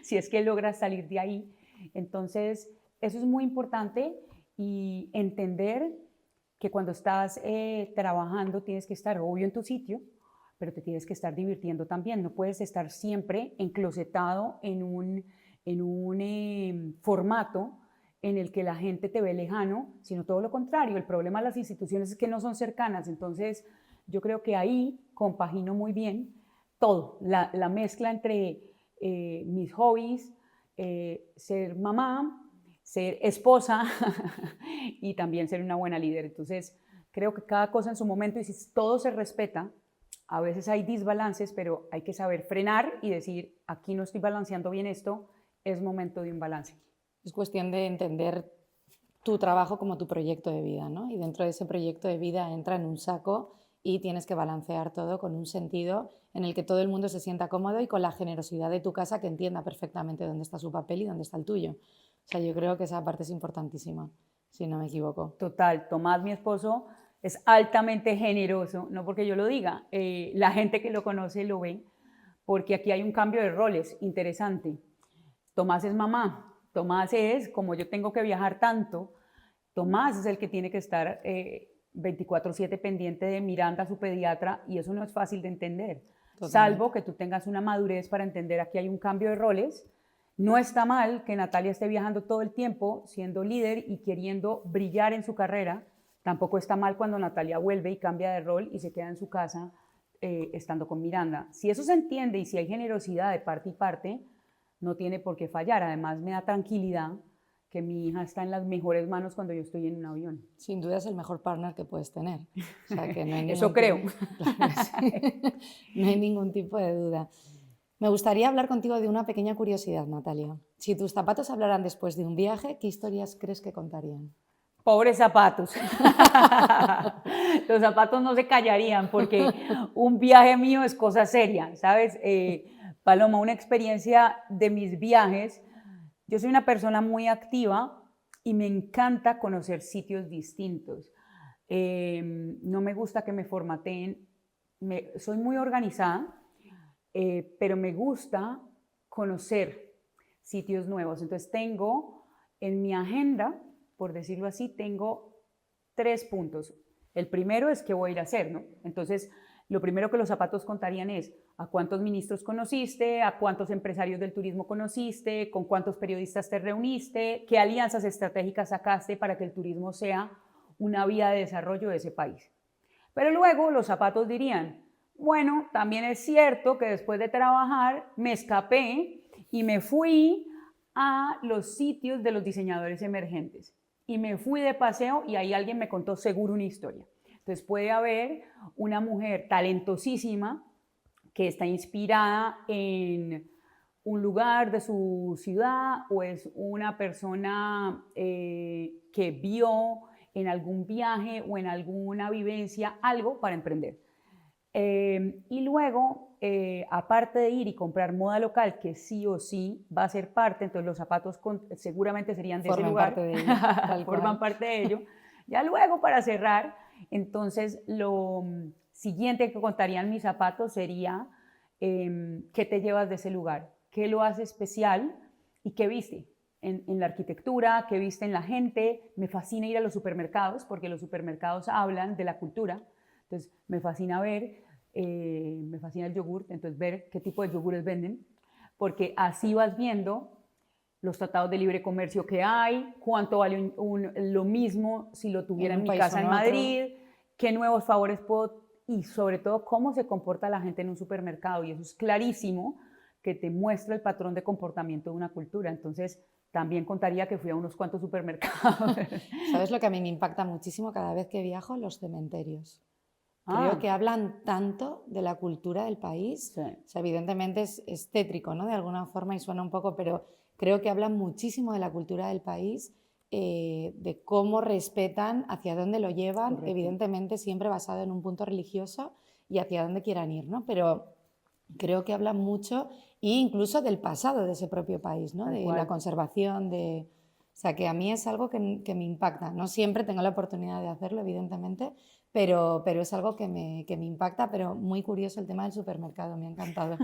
si es que logras salir de ahí. Entonces, eso es muy importante y entender que cuando estás trabajando tienes que estar obvio en tu sitio, pero te tienes que estar divirtiendo también. No puedes estar siempre enclosetado en un formato en el que la gente te ve lejano, sino todo lo contrario. El problema de las instituciones es que no son cercanas. Entonces, yo creo que ahí compagino muy bien todo, la mezcla entre mis hobbies, ser mamá, ser esposa y también ser una buena líder. Entonces, creo que cada cosa en su momento, y si todo se respeta, a veces hay desbalances, pero hay que saber frenar y decir, aquí no estoy balanceando bien esto, es momento de un balance. Es cuestión de entender tu trabajo como tu proyecto de vida, ¿no? Y dentro de ese proyecto de vida entra en un saco y tienes que balancear todo con un sentido en el que todo el mundo se sienta cómodo y con la generosidad de tu casa que entienda perfectamente dónde está su papel y dónde está el tuyo. O sea, yo creo que esa parte es importantísima, si no me equivoco. Total, Tomás, mi esposo, es altamente generoso, no porque yo lo diga, la gente que lo conoce lo ve, porque aquí hay un cambio de roles interesante. Tomás es mamá, Tomás es, como yo tengo que viajar tanto, Tomás es el que tiene que estar 24/7 pendiente de Miranda, su pediatra, y eso no es fácil de entender. Totalmente. Salvo que tú tengas una madurez para entender aquí hay un cambio de roles. No está mal que Natalia esté viajando todo el tiempo, siendo líder y queriendo brillar en su carrera. Tampoco está mal cuando Natalia vuelve y cambia de rol y se queda en su casa estando con Miranda. Si eso se entiende y si hay generosidad de parte y parte, no tiene por qué fallar. Además, me da tranquilidad que mi hija está en las mejores manos cuando yo estoy en un avión. Sin duda es el mejor partner que puedes tener. O sea, que no hay Eso ningún creo. Claro, sí. No hay ningún tipo de duda. Me gustaría hablar contigo de una pequeña curiosidad, Natalia. Si tus zapatos hablaran después de un viaje, ¿qué historias crees que contarían? Pobres zapatos. Los zapatos no se callarían porque un viaje mío es cosa seria, ¿sabes? Paloma, una experiencia de mis viajes. Yo soy una persona muy activa y me encanta conocer sitios distintos. No me gusta que me formateen. Soy muy organizada, pero me gusta conocer sitios nuevos. Entonces tengo en mi agenda, por decirlo así, tengo 3 puntos. El primero es qué voy a ir a hacer, ¿no? Entonces, lo primero que los zapatos contarían es a cuántos ministros conociste, a cuántos empresarios del turismo conociste, con cuántos periodistas te reuniste, qué alianzas estratégicas sacaste para que el turismo sea una vía de desarrollo de ese país. Pero luego los zapatos dirían, bueno, también es cierto que después de trabajar me escapé y me fui a los sitios de los diseñadores emergentes. Y me fui de paseo y ahí alguien me contó seguro una historia. Entonces puede haber una mujer talentosísima que está inspirada en un lugar de su ciudad o es una persona que vio en algún viaje o en alguna vivencia algo para emprender. Y luego, aparte de ir y comprar moda local, que sí o sí va a ser parte, entonces los zapatos seguramente serían de ese lugar, Parte de ello, tal forman cual. parte de ello. Ya luego, para cerrar, entonces lo siguiente que contarían mis zapatos sería qué te llevas de ese lugar, qué lo hace especial y qué viste en la arquitectura, qué viste en la gente. Me fascina ir a los supermercados porque los supermercados hablan de la cultura. Entonces, me fascina ver, me fascina el yogur, entonces ver qué tipo de yogures venden, porque así vas viendo los tratados de libre comercio que hay, cuánto vale lo mismo si lo tuviera en mi casa en Madrid, qué nuevos favores puedo, y sobre todo cómo se comporta la gente en un supermercado, y eso es clarísimo que te muestra el patrón de comportamiento de una cultura. Entonces, también contaría que fui a unos cuantos supermercados. ¿Sabes lo que a mí me impacta muchísimo cada vez que viajo? Los cementerios. Creo que hablan tanto de la cultura del país. Sí. O sea, evidentemente es tétrico, ¿no? De alguna forma y suena un poco, pero creo que hablan muchísimo de la cultura del país, de cómo respetan, hacia dónde lo llevan, Correcto. Evidentemente siempre basado en un punto religioso y hacia dónde quieran ir, ¿no? Pero creo que hablan mucho e incluso del pasado de ese propio país, ¿no? De la conservación, o sea, que a mí es algo que me impacta. No siempre tengo la oportunidad de hacerlo, evidentemente, pero es algo que me impacta, pero muy curioso el tema del supermercado, me ha encantado.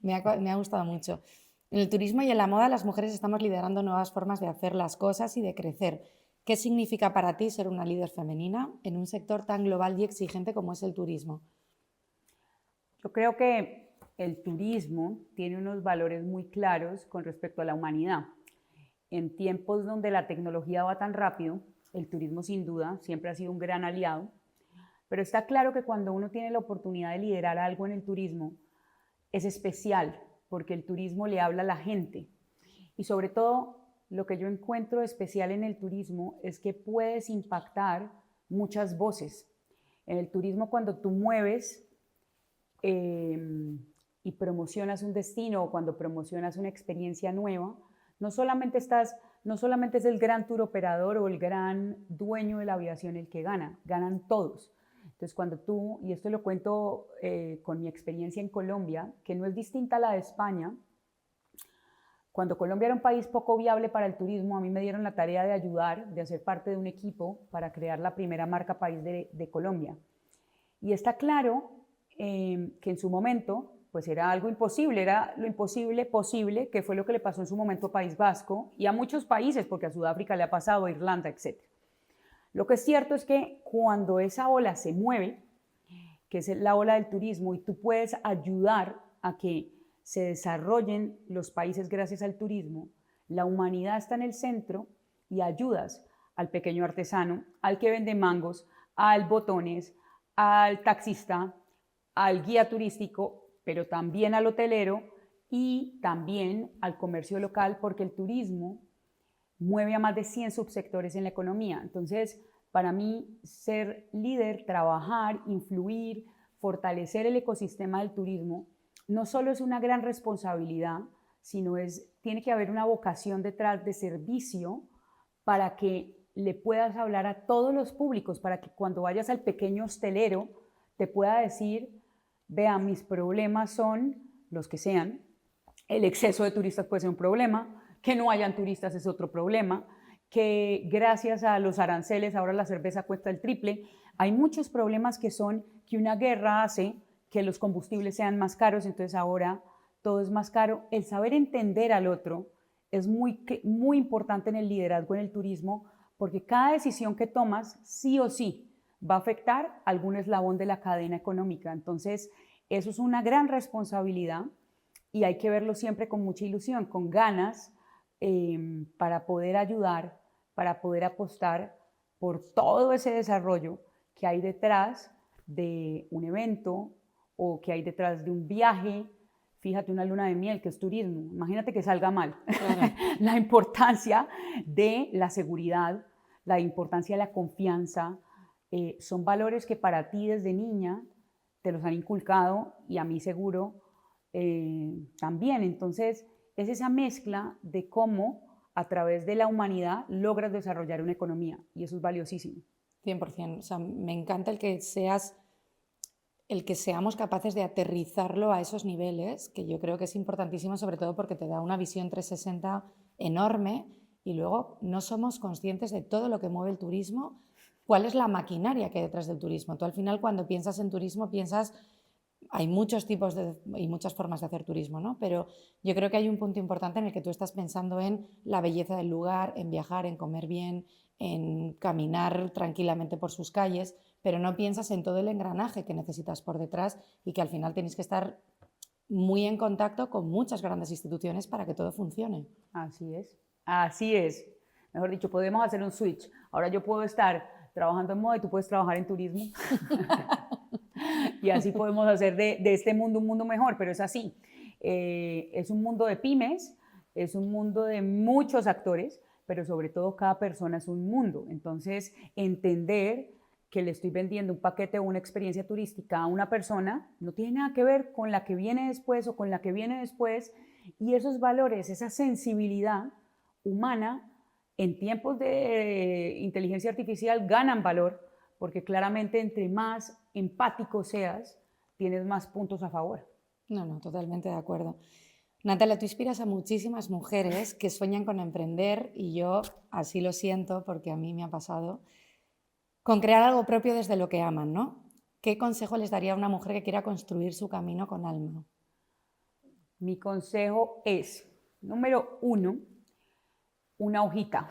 me ha gustado mucho. En el turismo y en la moda las mujeres estamos liderando nuevas formas de hacer las cosas y de crecer. ¿Qué significa para ti ser una líder femenina en un sector tan global y exigente como es el turismo? Yo creo que el turismo tiene unos valores muy claros con respecto a la humanidad. En tiempos donde la tecnología va tan rápido, el turismo sin duda siempre ha sido un gran aliado, pero está claro que cuando uno tiene la oportunidad de liderar algo en el turismo, es especial, porque el turismo le habla a la gente. Y sobre todo, lo que yo encuentro especial en el turismo es que puedes impactar muchas voces. En el turismo, cuando tú mueves y promocionas un destino o cuando promocionas una experiencia nueva, no solamente es el gran tour operador o el gran dueño de la aviación el que gana, ganan todos. Entonces, cuando tú, y esto lo cuento con mi experiencia en Colombia, que no es distinta a la de España, cuando Colombia era un país poco viable para el turismo, a mí me dieron la tarea de ayudar, de hacer parte de un equipo para crear la primera marca país de Colombia. Y está claro que en su momento, pues era algo imposible, era lo imposible posible, que fue lo que le pasó en su momento a País Vasco y a muchos países, porque a Sudáfrica le ha pasado, a Irlanda, etc. Lo que es cierto es que cuando esa ola se mueve, que es la ola del turismo, y tú puedes ayudar a que se desarrollen los países gracias al turismo, la humanidad está en el centro y ayudas al pequeño artesano, al que vende mangos, al botones, al taxista, al guía turístico, pero también al hotelero y también al comercio local, porque el turismo mueve a más de 100 subsectores en la economía. Entonces, para mí, ser líder, trabajar, influir, fortalecer el ecosistema del turismo, no solo es una gran responsabilidad, sino tiene que haber una vocación detrás de servicio para que le puedas hablar a todos los públicos, para que cuando vayas al pequeño hostelero te pueda decir, vea, mis problemas son los que sean, el exceso de turistas puede ser un problema, que no hayan turistas es otro problema, que gracias a los aranceles ahora la cerveza cuesta el triple. Hay muchos problemas que son que una guerra hace que los combustibles sean más caros, entonces ahora todo es más caro. El saber entender al otro es muy importante en el liderazgo en el turismo, porque cada decisión que tomas sí o sí va a afectar algún eslabón de la cadena económica. Entonces, eso es una gran responsabilidad y hay que verlo siempre con mucha ilusión, con ganas, para poder ayudar, para poder apostar por todo ese desarrollo que hay detrás de un evento o que hay detrás de un viaje. Fíjate, una luna de miel, que es turismo. Imagínate que salga mal. Claro. La importancia de la seguridad, la importancia de la confianza, son valores que para ti desde niña te los han inculcado y a mí seguro también. Entonces, es esa mezcla de cómo a través de la humanidad logras desarrollar una economía y eso es valiosísimo. 100%. O sea, me encanta el que seamos capaces de aterrizarlo a esos niveles, que yo creo que es importantísimo, sobre todo porque te da una visión 360 enorme y luego no somos conscientes de todo lo que mueve el turismo, cuál es la maquinaria que hay detrás del turismo. Tú al final cuando piensas en turismo hay muchos tipos y muchas formas de hacer turismo, ¿no? Pero yo creo que hay un punto importante en el que tú estás pensando en la belleza del lugar, en viajar, en comer bien, en caminar tranquilamente por sus calles, pero no piensas en todo el engranaje que necesitas por detrás y que al final tienes que estar muy en contacto con muchas grandes instituciones para que todo funcione. Así es, así es. Mejor dicho, podemos hacer un switch. Ahora yo puedo estar trabajando en moda y tú puedes trabajar en turismo. Y así podemos hacer de este mundo un mundo mejor, pero es así. Es un mundo de pymes, es un mundo de muchos actores, pero sobre todo cada persona es un mundo. Entonces, entender que le estoy vendiendo un paquete o una experiencia turística a una persona no tiene nada que ver con la que viene después o con la que viene después, y esos valores, esa sensibilidad humana en tiempos de inteligencia artificial ganan valor, porque claramente entre más empático seas, tienes más puntos a favor. No, totalmente de acuerdo. Natalia, tú inspiras a muchísimas mujeres que sueñan con emprender y yo así lo siento porque a mí me ha pasado, con crear algo propio desde lo que aman, ¿no? ¿Qué consejo les daría a una mujer que quiera construir su camino con alma? Mi consejo es, número 1, una hojita,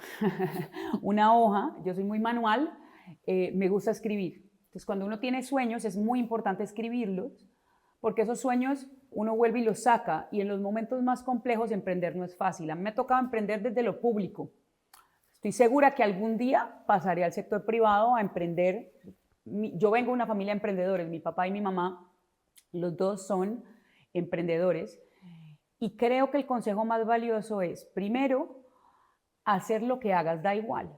una hoja. Yo soy muy manual, me gusta escribir. Entonces, cuando uno tiene sueños, es muy importante escribirlos, porque esos sueños uno vuelve y los saca, y en los momentos más complejos emprender no es fácil. A mí me ha tocado emprender desde lo público. Estoy segura que algún día pasaré al sector privado a emprender yo vengo de una familia de emprendedores, mi papá y mi mamá, los dos son emprendedores, y creo que el consejo más valioso es, primero, hacer lo que hagas, da igual,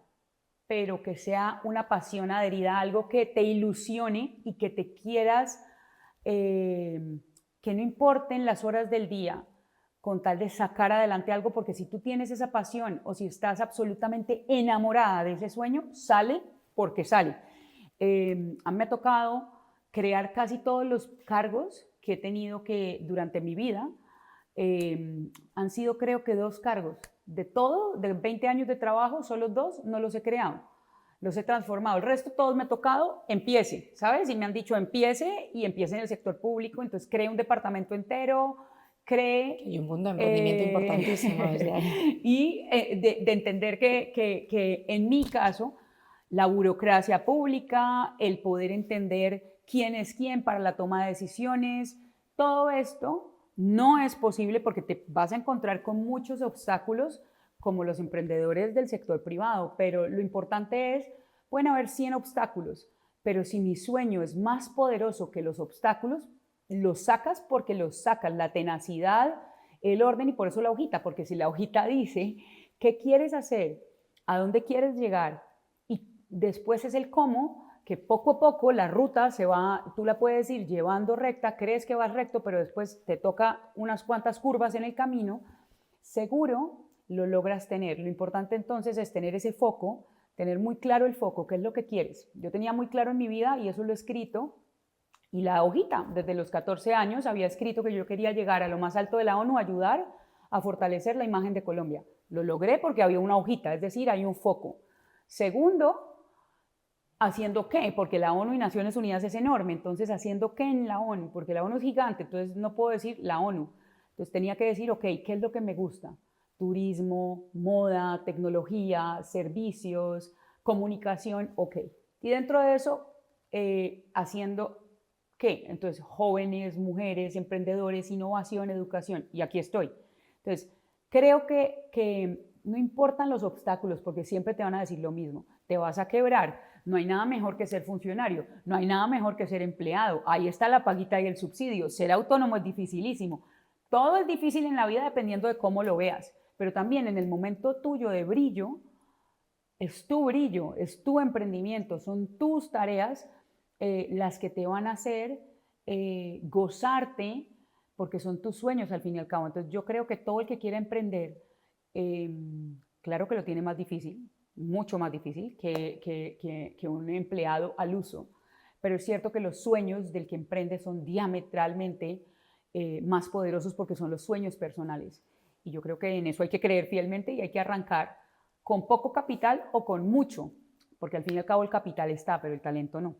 pero que sea una pasión adherida a algo que te ilusione y que te quieras, que no importen las horas del día, con tal de sacar adelante algo, porque si tú tienes esa pasión o si estás absolutamente enamorada de ese sueño, sale porque sale. A mí me ha tocado crear casi todos los cargos que he tenido durante mi vida. Han sido creo que 2 cargos. De todo, de 20 años de trabajo, solo 2 no los he creado. Los he transformado. El resto todos me ha tocado, empiece, ¿sabes? Y me han dicho empiece y empiece en el sector público. Entonces cree un departamento entero, Y un punto de emprendimiento importantísimo desde ahí. Y de entender que en mi caso, la burocracia pública, el poder entender quién es quién para la toma de decisiones, todo esto no es posible porque te vas a encontrar con muchos obstáculos como los emprendedores del sector privado, pero lo importante es, pueden haber 100 obstáculos, pero si mi sueño es más poderoso que los obstáculos, los sacas porque los sacas, la tenacidad, el orden, y por eso la hojita, porque si la hojita dice qué quieres hacer, a dónde quieres llegar, y después es el cómo, que poco a poco la ruta se va, tú la puedes ir llevando recta, crees que vas recto, pero después te toca unas cuantas curvas en el camino, seguro lo logras tener. Lo importante entonces es tener ese foco, tener muy claro el foco, qué es lo que quieres. Yo tenía muy claro en mi vida y eso lo he escrito. Y la hojita, desde los 14 años había escrito que yo quería llegar a lo más alto de la ONU, ayudar a fortalecer la imagen de Colombia. Lo logré porque había una hojita, es decir, hay un foco. Segundo, ¿haciendo qué? Porque la ONU y Naciones Unidas es enorme, entonces ¿haciendo qué en la ONU? Porque la ONU es gigante, entonces no puedo decir la ONU. Entonces tenía que decir, ok, ¿qué es lo que me gusta? Turismo, moda, tecnología, servicios, comunicación, ok. Y dentro de eso, haciendo ¿qué? Entonces, jóvenes, mujeres, emprendedores, innovación, educación, y aquí estoy. Entonces, creo que no importan los obstáculos, porque siempre te van a decir lo mismo, te vas a quebrar, no hay nada mejor que ser funcionario, no hay nada mejor que ser empleado, ahí está la paguita y el subsidio, ser autónomo es dificilísimo, todo es difícil en la vida dependiendo de cómo lo veas, pero también en el momento tuyo de brillo, es tu emprendimiento, son tus tareas las que te van a hacer gozarte, porque son tus sueños al fin y al cabo. Entonces yo creo que todo el que quiera emprender, claro que lo tiene más difícil, mucho más difícil que un empleado al uso, pero es cierto que los sueños del que emprende son diametralmente más poderosos porque son los sueños personales. Y yo creo que en eso hay que creer fielmente y hay que arrancar con poco capital o con mucho, porque al fin y al cabo el capital está, pero el talento no.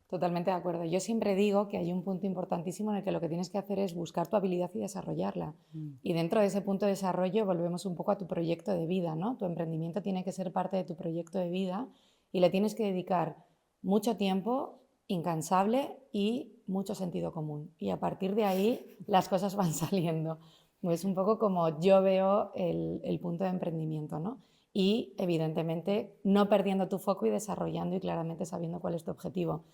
Totalmente de acuerdo. Yo siempre digo que hay un punto importantísimo en el que lo que tienes que hacer es buscar tu habilidad y desarrollarla. Y dentro de ese punto de desarrollo volvemos un poco a tu proyecto de vida, ¿no? Tu emprendimiento tiene que ser parte de tu proyecto de vida y le tienes que dedicar mucho tiempo, incansable y mucho sentido común. Y a partir de ahí las cosas van saliendo. Es un poco como yo veo el punto de emprendimiento, ¿no? Y evidentemente no perdiendo tu foco y desarrollando y claramente sabiendo cuál es tu objetivo.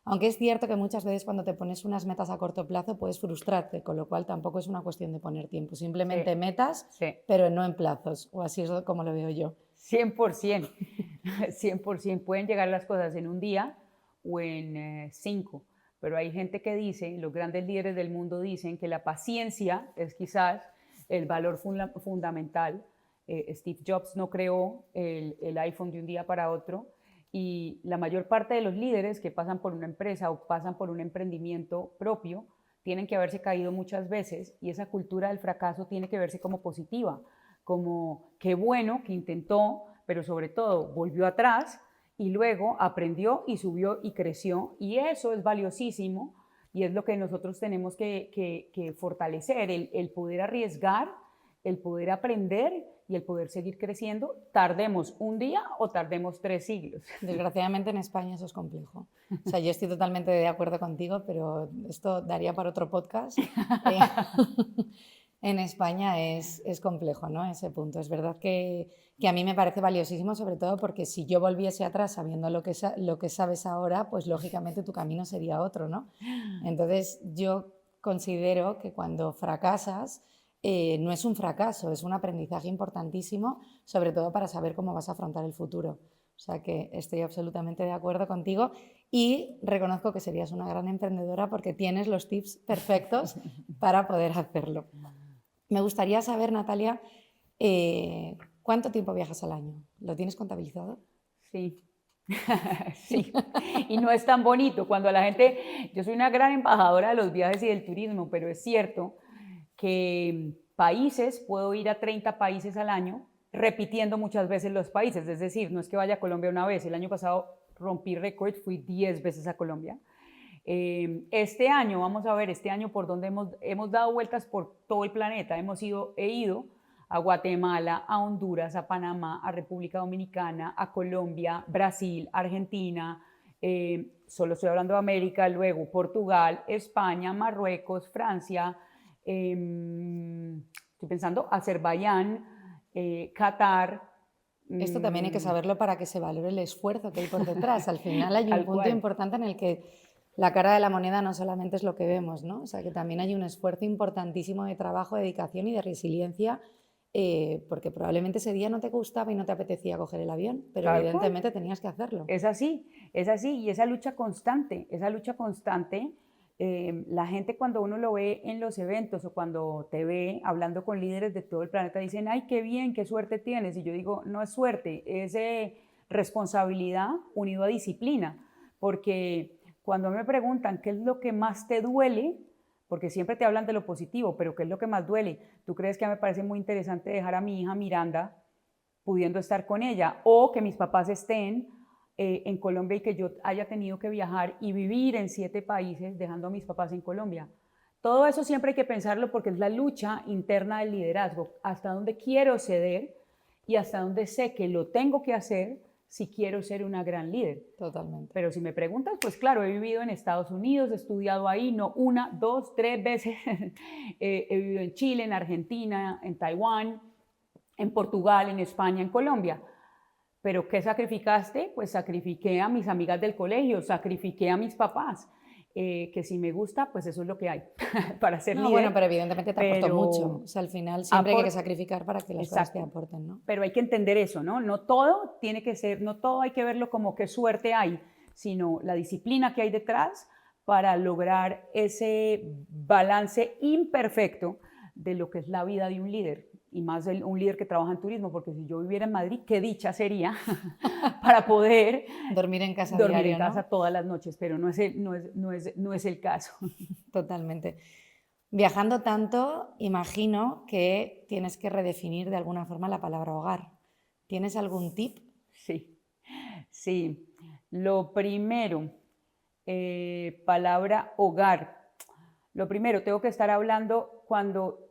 Aunque es cierto que muchas veces cuando te pones unas metas a corto plazo puedes frustrarte, con lo cual tampoco es una cuestión de poner tiempo, simplemente metas, pero no en plazos, o así es como lo veo yo. 100%, 100%. Pueden llegar las cosas en un día o en 5, pero hay gente que dice, los grandes líderes del mundo dicen que la paciencia es quizás el valor fundamental. Steve Jobs no creó el iPhone de un día para otro, y la mayor parte de los líderes que pasan por una empresa o pasan por un emprendimiento propio tienen que haberse caído muchas veces, y esa cultura del fracaso tiene que verse como positiva, como qué bueno que intentó, pero sobre todo volvió atrás y luego aprendió y subió y creció, y eso es valiosísimo y es lo que nosotros tenemos que fortalecer, el poder arriesgar, el poder aprender y el poder seguir creciendo, tardemos un día o tardemos 3 siglos. Desgraciadamente en España eso es complejo. O sea, yo estoy totalmente de acuerdo contigo, pero esto daría para otro podcast. En España es complejo, ¿no? Ese punto. Es verdad que a mí me parece valiosísimo, sobre todo porque si yo volviese atrás sabiendo lo que sabes ahora, pues lógicamente tu camino sería otro, ¿no? Entonces yo considero que cuando fracasas, no es un fracaso, es un aprendizaje importantísimo, sobre todo para saber cómo vas a afrontar el futuro. O sea que estoy absolutamente de acuerdo contigo y reconozco que serías una gran emprendedora porque tienes los tips perfectos para poder hacerlo. Me gustaría saber, Natalia, ¿cuánto tiempo viajas al año? ¿Lo tienes contabilizado? Sí, sí, y no es tan bonito cuando la gente, yo soy una gran embajadora de los viajes y del turismo, pero es cierto que países, puedo ir a 30 países al año, repitiendo muchas veces los países, es decir, no es que vaya a Colombia una vez, el año pasado rompí récord, fui 10 veces a Colombia. Este año, vamos a ver, este año por donde hemos dado vueltas por todo el planeta, he ido a Guatemala, a Honduras, a Panamá, a República Dominicana, a Colombia, Brasil, Argentina, solo estoy hablando de América, luego Portugal, España, Marruecos, Francia, estoy pensando, Azerbaiyán, Qatar. Esto también hay que saberlo para que se valore el esfuerzo que hay por detrás. Al final hay un punto importante en el que la cara de la moneda no solamente es lo que vemos, ¿no? O sea, que también hay un esfuerzo importantísimo de trabajo, de dedicación y de resiliencia, porque probablemente ese día no te gustaba y no te apetecía coger el avión, pero evidentemente tenías que hacerlo. Es así, y esa lucha constante, la gente cuando uno lo ve en los eventos o cuando te ve hablando con líderes de todo el planeta dicen, ay, qué bien, qué suerte tienes. Y yo digo, no es suerte, es responsabilidad unido a disciplina, porque cuando me preguntan qué es lo que más te duele, porque siempre te hablan de lo positivo, pero qué es lo que más duele, ¿tú crees que me parece muy interesante dejar a mi hija Miranda pudiendo estar con ella o que mis papás estén en Colombia y que yo haya tenido que viajar y vivir en 7 países dejando a mis papás en Colombia? Todo eso siempre hay que pensarlo porque es la lucha interna del liderazgo, hasta dónde quiero ceder y hasta dónde sé que lo tengo que hacer si quiero ser una gran líder. Totalmente. Pero si me preguntas, pues claro, he vivido en Estados Unidos, he estudiado ahí, no una, dos, 3 veces, he vivido en Chile, en Argentina, en Taiwán, en Portugal, en España, en Colombia. ¿Pero qué sacrificaste? Pues sacrifiqué a mis amigas del colegio, sacrifiqué a mis papás. Que si me gusta, pues eso es lo que hay para ser líder. Bueno, pero evidentemente te aportó mucho. O sea, al final siempre hay que sacrificar para que las cosas te aporten, ¿no? Pero hay que entender eso, ¿no? No todo tiene que ser, no todo hay que verlo como qué suerte hay, sino la disciplina que hay detrás para lograr ese balance imperfecto de lo que es la vida de un líder. Y más un líder que trabaja en turismo, porque si yo viviera en Madrid, qué dicha sería para poder dormir en casa ¿no? Todas las noches, pero no es el caso. Totalmente. Viajando tanto, imagino que tienes que redefinir de alguna forma la palabra hogar. ¿Tienes algún tip? Sí. Lo primero, palabra hogar. Lo primero, tengo que estar hablando cuando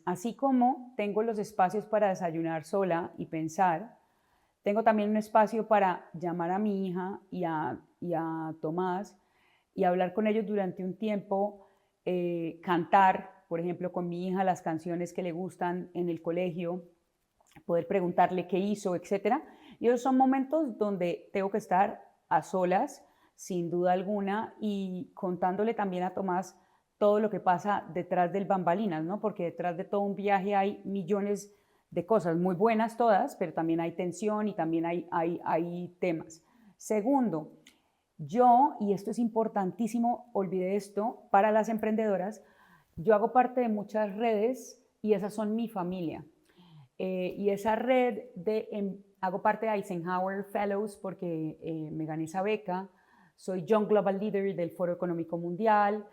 así como tengo los espacios para desayunar sola y pensar, tengo también un espacio para llamar a mi hija y a Tomás y hablar con ellos durante un tiempo, cantar, por ejemplo, con mi hija las canciones que le gustan en el colegio, poder preguntarle qué hizo, etc. Y esos son momentos donde tengo que estar a solas, sin duda alguna, y contándole también a Tomás todo lo que pasa detrás del bambalinas, ¿no? Porque detrás de todo un viaje hay millones de cosas, muy buenas todas, pero también hay tensión y también hay temas. Segundo, yo, y esto es importantísimo, olvidé esto, para las emprendedoras, yo hago parte de muchas redes y esas son mi familia. Y esa red hago parte de Eisenhower Fellows porque me gané esa beca, soy Young Global Leader del Foro Económico Mundial,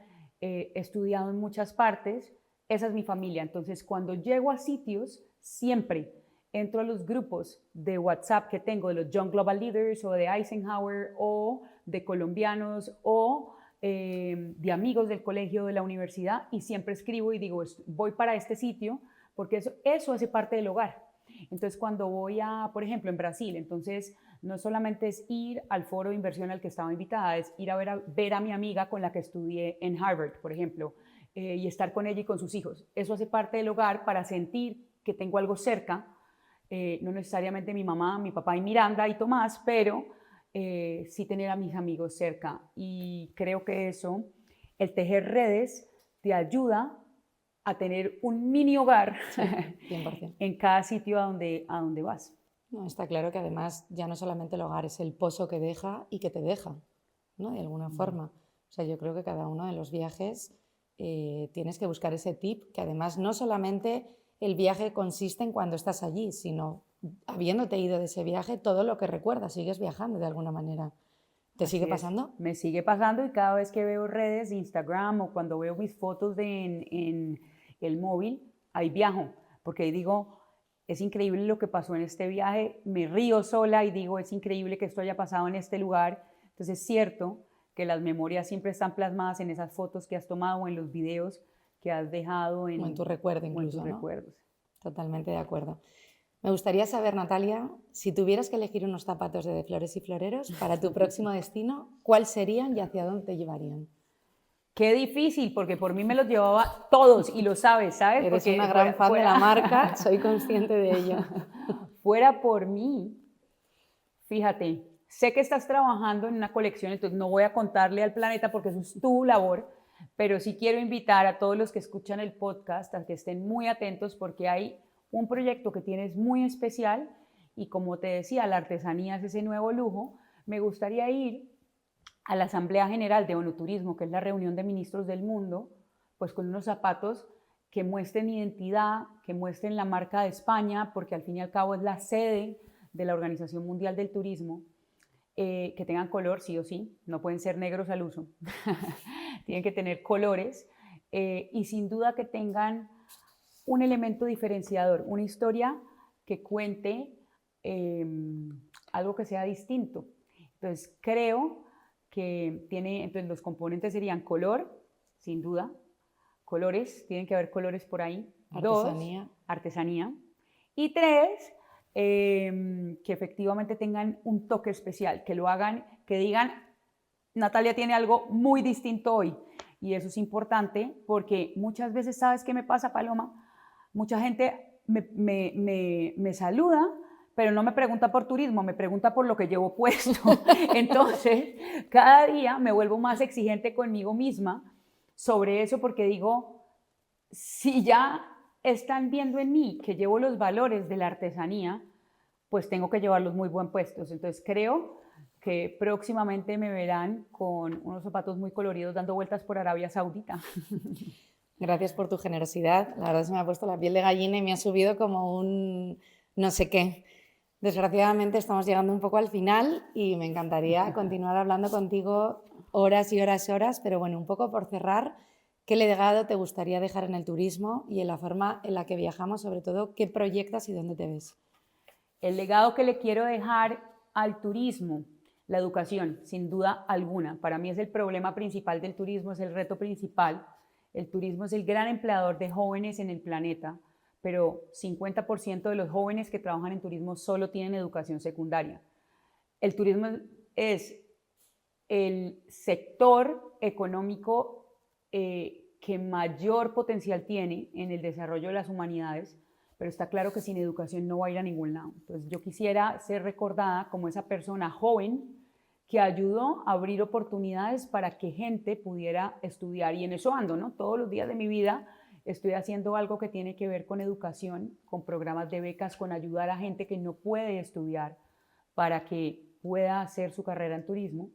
he estudiado en muchas partes, esa es mi familia. Entonces, cuando llego a sitios, siempre entro a los grupos de WhatsApp que tengo de los Young Global Leaders o de Eisenhower o de colombianos o de amigos del colegio, de la universidad, y siempre escribo y digo, voy para este sitio, porque eso hace parte del hogar. Entonces, cuando voy por ejemplo, en Brasil, entonces no solamente es ir al foro de inversión al que estaba invitada, es ir a ver a mi amiga con la que estudié en Harvard, por ejemplo, y estar con ella y con sus hijos. Eso hace parte del hogar para sentir que tengo algo cerca, no necesariamente mi mamá, mi papá y Miranda y Tomás, pero sí tener a mis amigos cerca. Y creo que eso, el tejer redes, te ayuda a tener un mini hogar Sí, 100%. en cada sitio a donde vas. No, está claro que además ya no solamente el hogar, es el pozo que deja y que te deja, ¿no? De alguna forma. O sea, yo creo que cada uno de los viajes tienes que buscar ese tip, que además no solamente el viaje consiste en cuando estás allí, sino habiéndote ido de ese viaje, todo lo que recuerdas, sigues viajando de alguna manera. ¿Te sigue Así es. pasando? Me sigue pasando y cada vez que veo redes de Instagram o cuando veo mis fotos en el móvil, ahí viajo, porque ahí digo, es increíble lo que pasó en este viaje, me río sola y digo, es increíble que esto haya pasado en este lugar. Entonces es cierto que las memorias siempre están plasmadas en esas fotos que has tomado o en los videos que has dejado O en tu recuerdo o en tus incluso, ¿no? recuerdos. Totalmente de acuerdo. Me gustaría saber, Natalia, si tuvieras que elegir unos zapatos de Flores y Floreros para tu próximo destino, ¿cuáles serían y hacia dónde te llevarían? Qué difícil, porque por mí me los llevaba todos y lo sabes, ¿sabes? Eres Porque una gran fan de la marca, soy consciente de ello. fuera por mí, fíjate, sé que estás trabajando en una colección, entonces no voy a contarle al planeta porque eso es tu labor, pero sí quiero invitar a todos los que escuchan el podcast a que estén muy atentos porque hay un proyecto que tienes muy especial y como te decía, la artesanía es ese nuevo lujo. Me gustaría ir a la Asamblea General de Onoturismo, que es la reunión de ministros del mundo, pues con unos zapatos que muestren identidad, que muestren la marca de España, porque al fin y al cabo es la sede de la Organización Mundial del Turismo, que tengan color sí o sí, no pueden ser negros al uso, tienen que tener colores y sin duda que tengan un elemento diferenciador, una historia que cuente algo que sea distinto. Entonces creo que tiene, entonces los componentes serían color, sin duda, colores, tienen que haber colores por ahí. Artesanía. 2, artesanía. Y 3, que efectivamente tengan un toque especial, que lo hagan, que digan, Natalia tiene algo muy distinto hoy. Y eso es importante porque muchas veces, ¿sabes qué me pasa, Paloma? Mucha gente me saluda, pero no me pregunta por turismo, me pregunta por lo que llevo puesto. Entonces, cada día me vuelvo más exigente conmigo misma sobre eso porque digo, si ya están viendo en mí que llevo los valores de la artesanía, pues tengo que llevarlos muy buen puestos. Entonces creo que próximamente me verán con unos zapatos muy coloridos dando vueltas por Arabia Saudita. Gracias por tu generosidad. La verdad se me ha puesto la piel de gallina y me ha subido como un no sé qué. Desgraciadamente estamos llegando un poco al final y me encantaría continuar hablando contigo horas y horas y horas, pero bueno, un poco por cerrar, ¿qué legado te gustaría dejar en el turismo y en la forma en la que viajamos? Sobre todo, ¿qué proyectas y dónde te ves? El legado que le quiero dejar al turismo, la educación, sin duda alguna. Para mí es el problema principal del turismo, es el reto principal. El turismo es el gran empleador de jóvenes en el planeta, pero 50% de los jóvenes que trabajan en turismo solo tienen educación secundaria. El turismo es el sector económico que mayor potencial tiene en el desarrollo de las humanidades, pero está claro que sin educación no va a ir a ningún lado. Entonces yo quisiera ser recordada como esa persona joven que ayudó a abrir oportunidades para que gente pudiera estudiar y en eso ando, ¿no? Todos los días de mi vida estoy haciendo algo que tiene que ver con educación, con programas de becas, con ayudar a gente que no puede estudiar para que pueda hacer su carrera en turismo.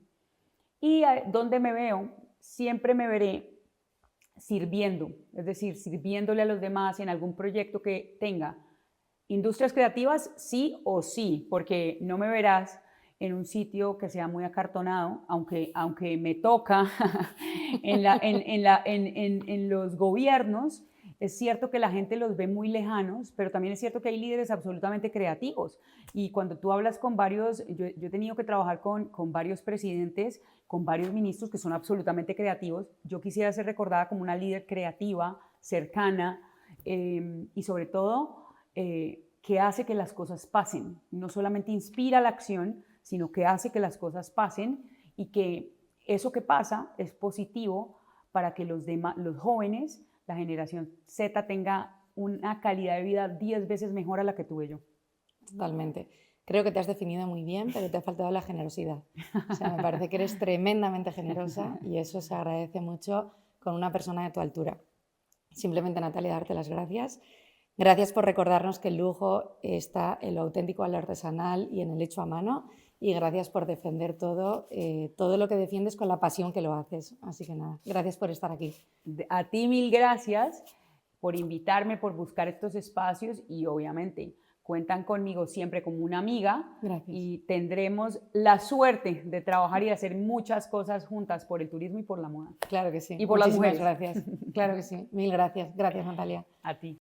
Y donde me veo, siempre me veré sirviendo, es decir, sirviéndole a los demás en algún proyecto que tenga. Industrias creativas, sí o sí, porque no me verás en un sitio que sea muy acartonado, aunque me toca en los gobiernos. Es cierto que la gente los ve muy lejanos, pero también es cierto que hay líderes absolutamente creativos. Y cuando tú hablas con varios, yo he tenido que trabajar con varios presidentes, con varios ministros que son absolutamente creativos. Yo quisiera ser recordada como una líder creativa, cercana y sobre todo que hace que las cosas pasen. No solamente inspira la acción, sino que hace que las cosas pasen y que eso que pasa es positivo para que los jóvenes, la generación Z, tenga una calidad de vida 10 veces mejor a la que tuve yo. Totalmente. Creo que te has definido muy bien, pero te ha faltado la generosidad. O sea, me parece que eres tremendamente generosa y eso se agradece mucho con una persona de tu altura. Simplemente, Natalia, darte las gracias. Gracias por recordarnos que el lujo está en lo auténtico, en lo artesanal y en el hecho a mano. Y gracias por defender todo lo que defiendes con la pasión que lo haces. Así que nada, gracias por estar aquí. A ti 1000 gracias por invitarme, por buscar estos espacios y obviamente cuentan conmigo siempre como una amiga. Gracias. Y tendremos la suerte de trabajar y hacer muchas cosas juntas por el turismo y por la moda. Claro que sí. Y por las mujeres. Gracias. Claro que sí. 1000 gracias. Gracias, Natalia. A ti.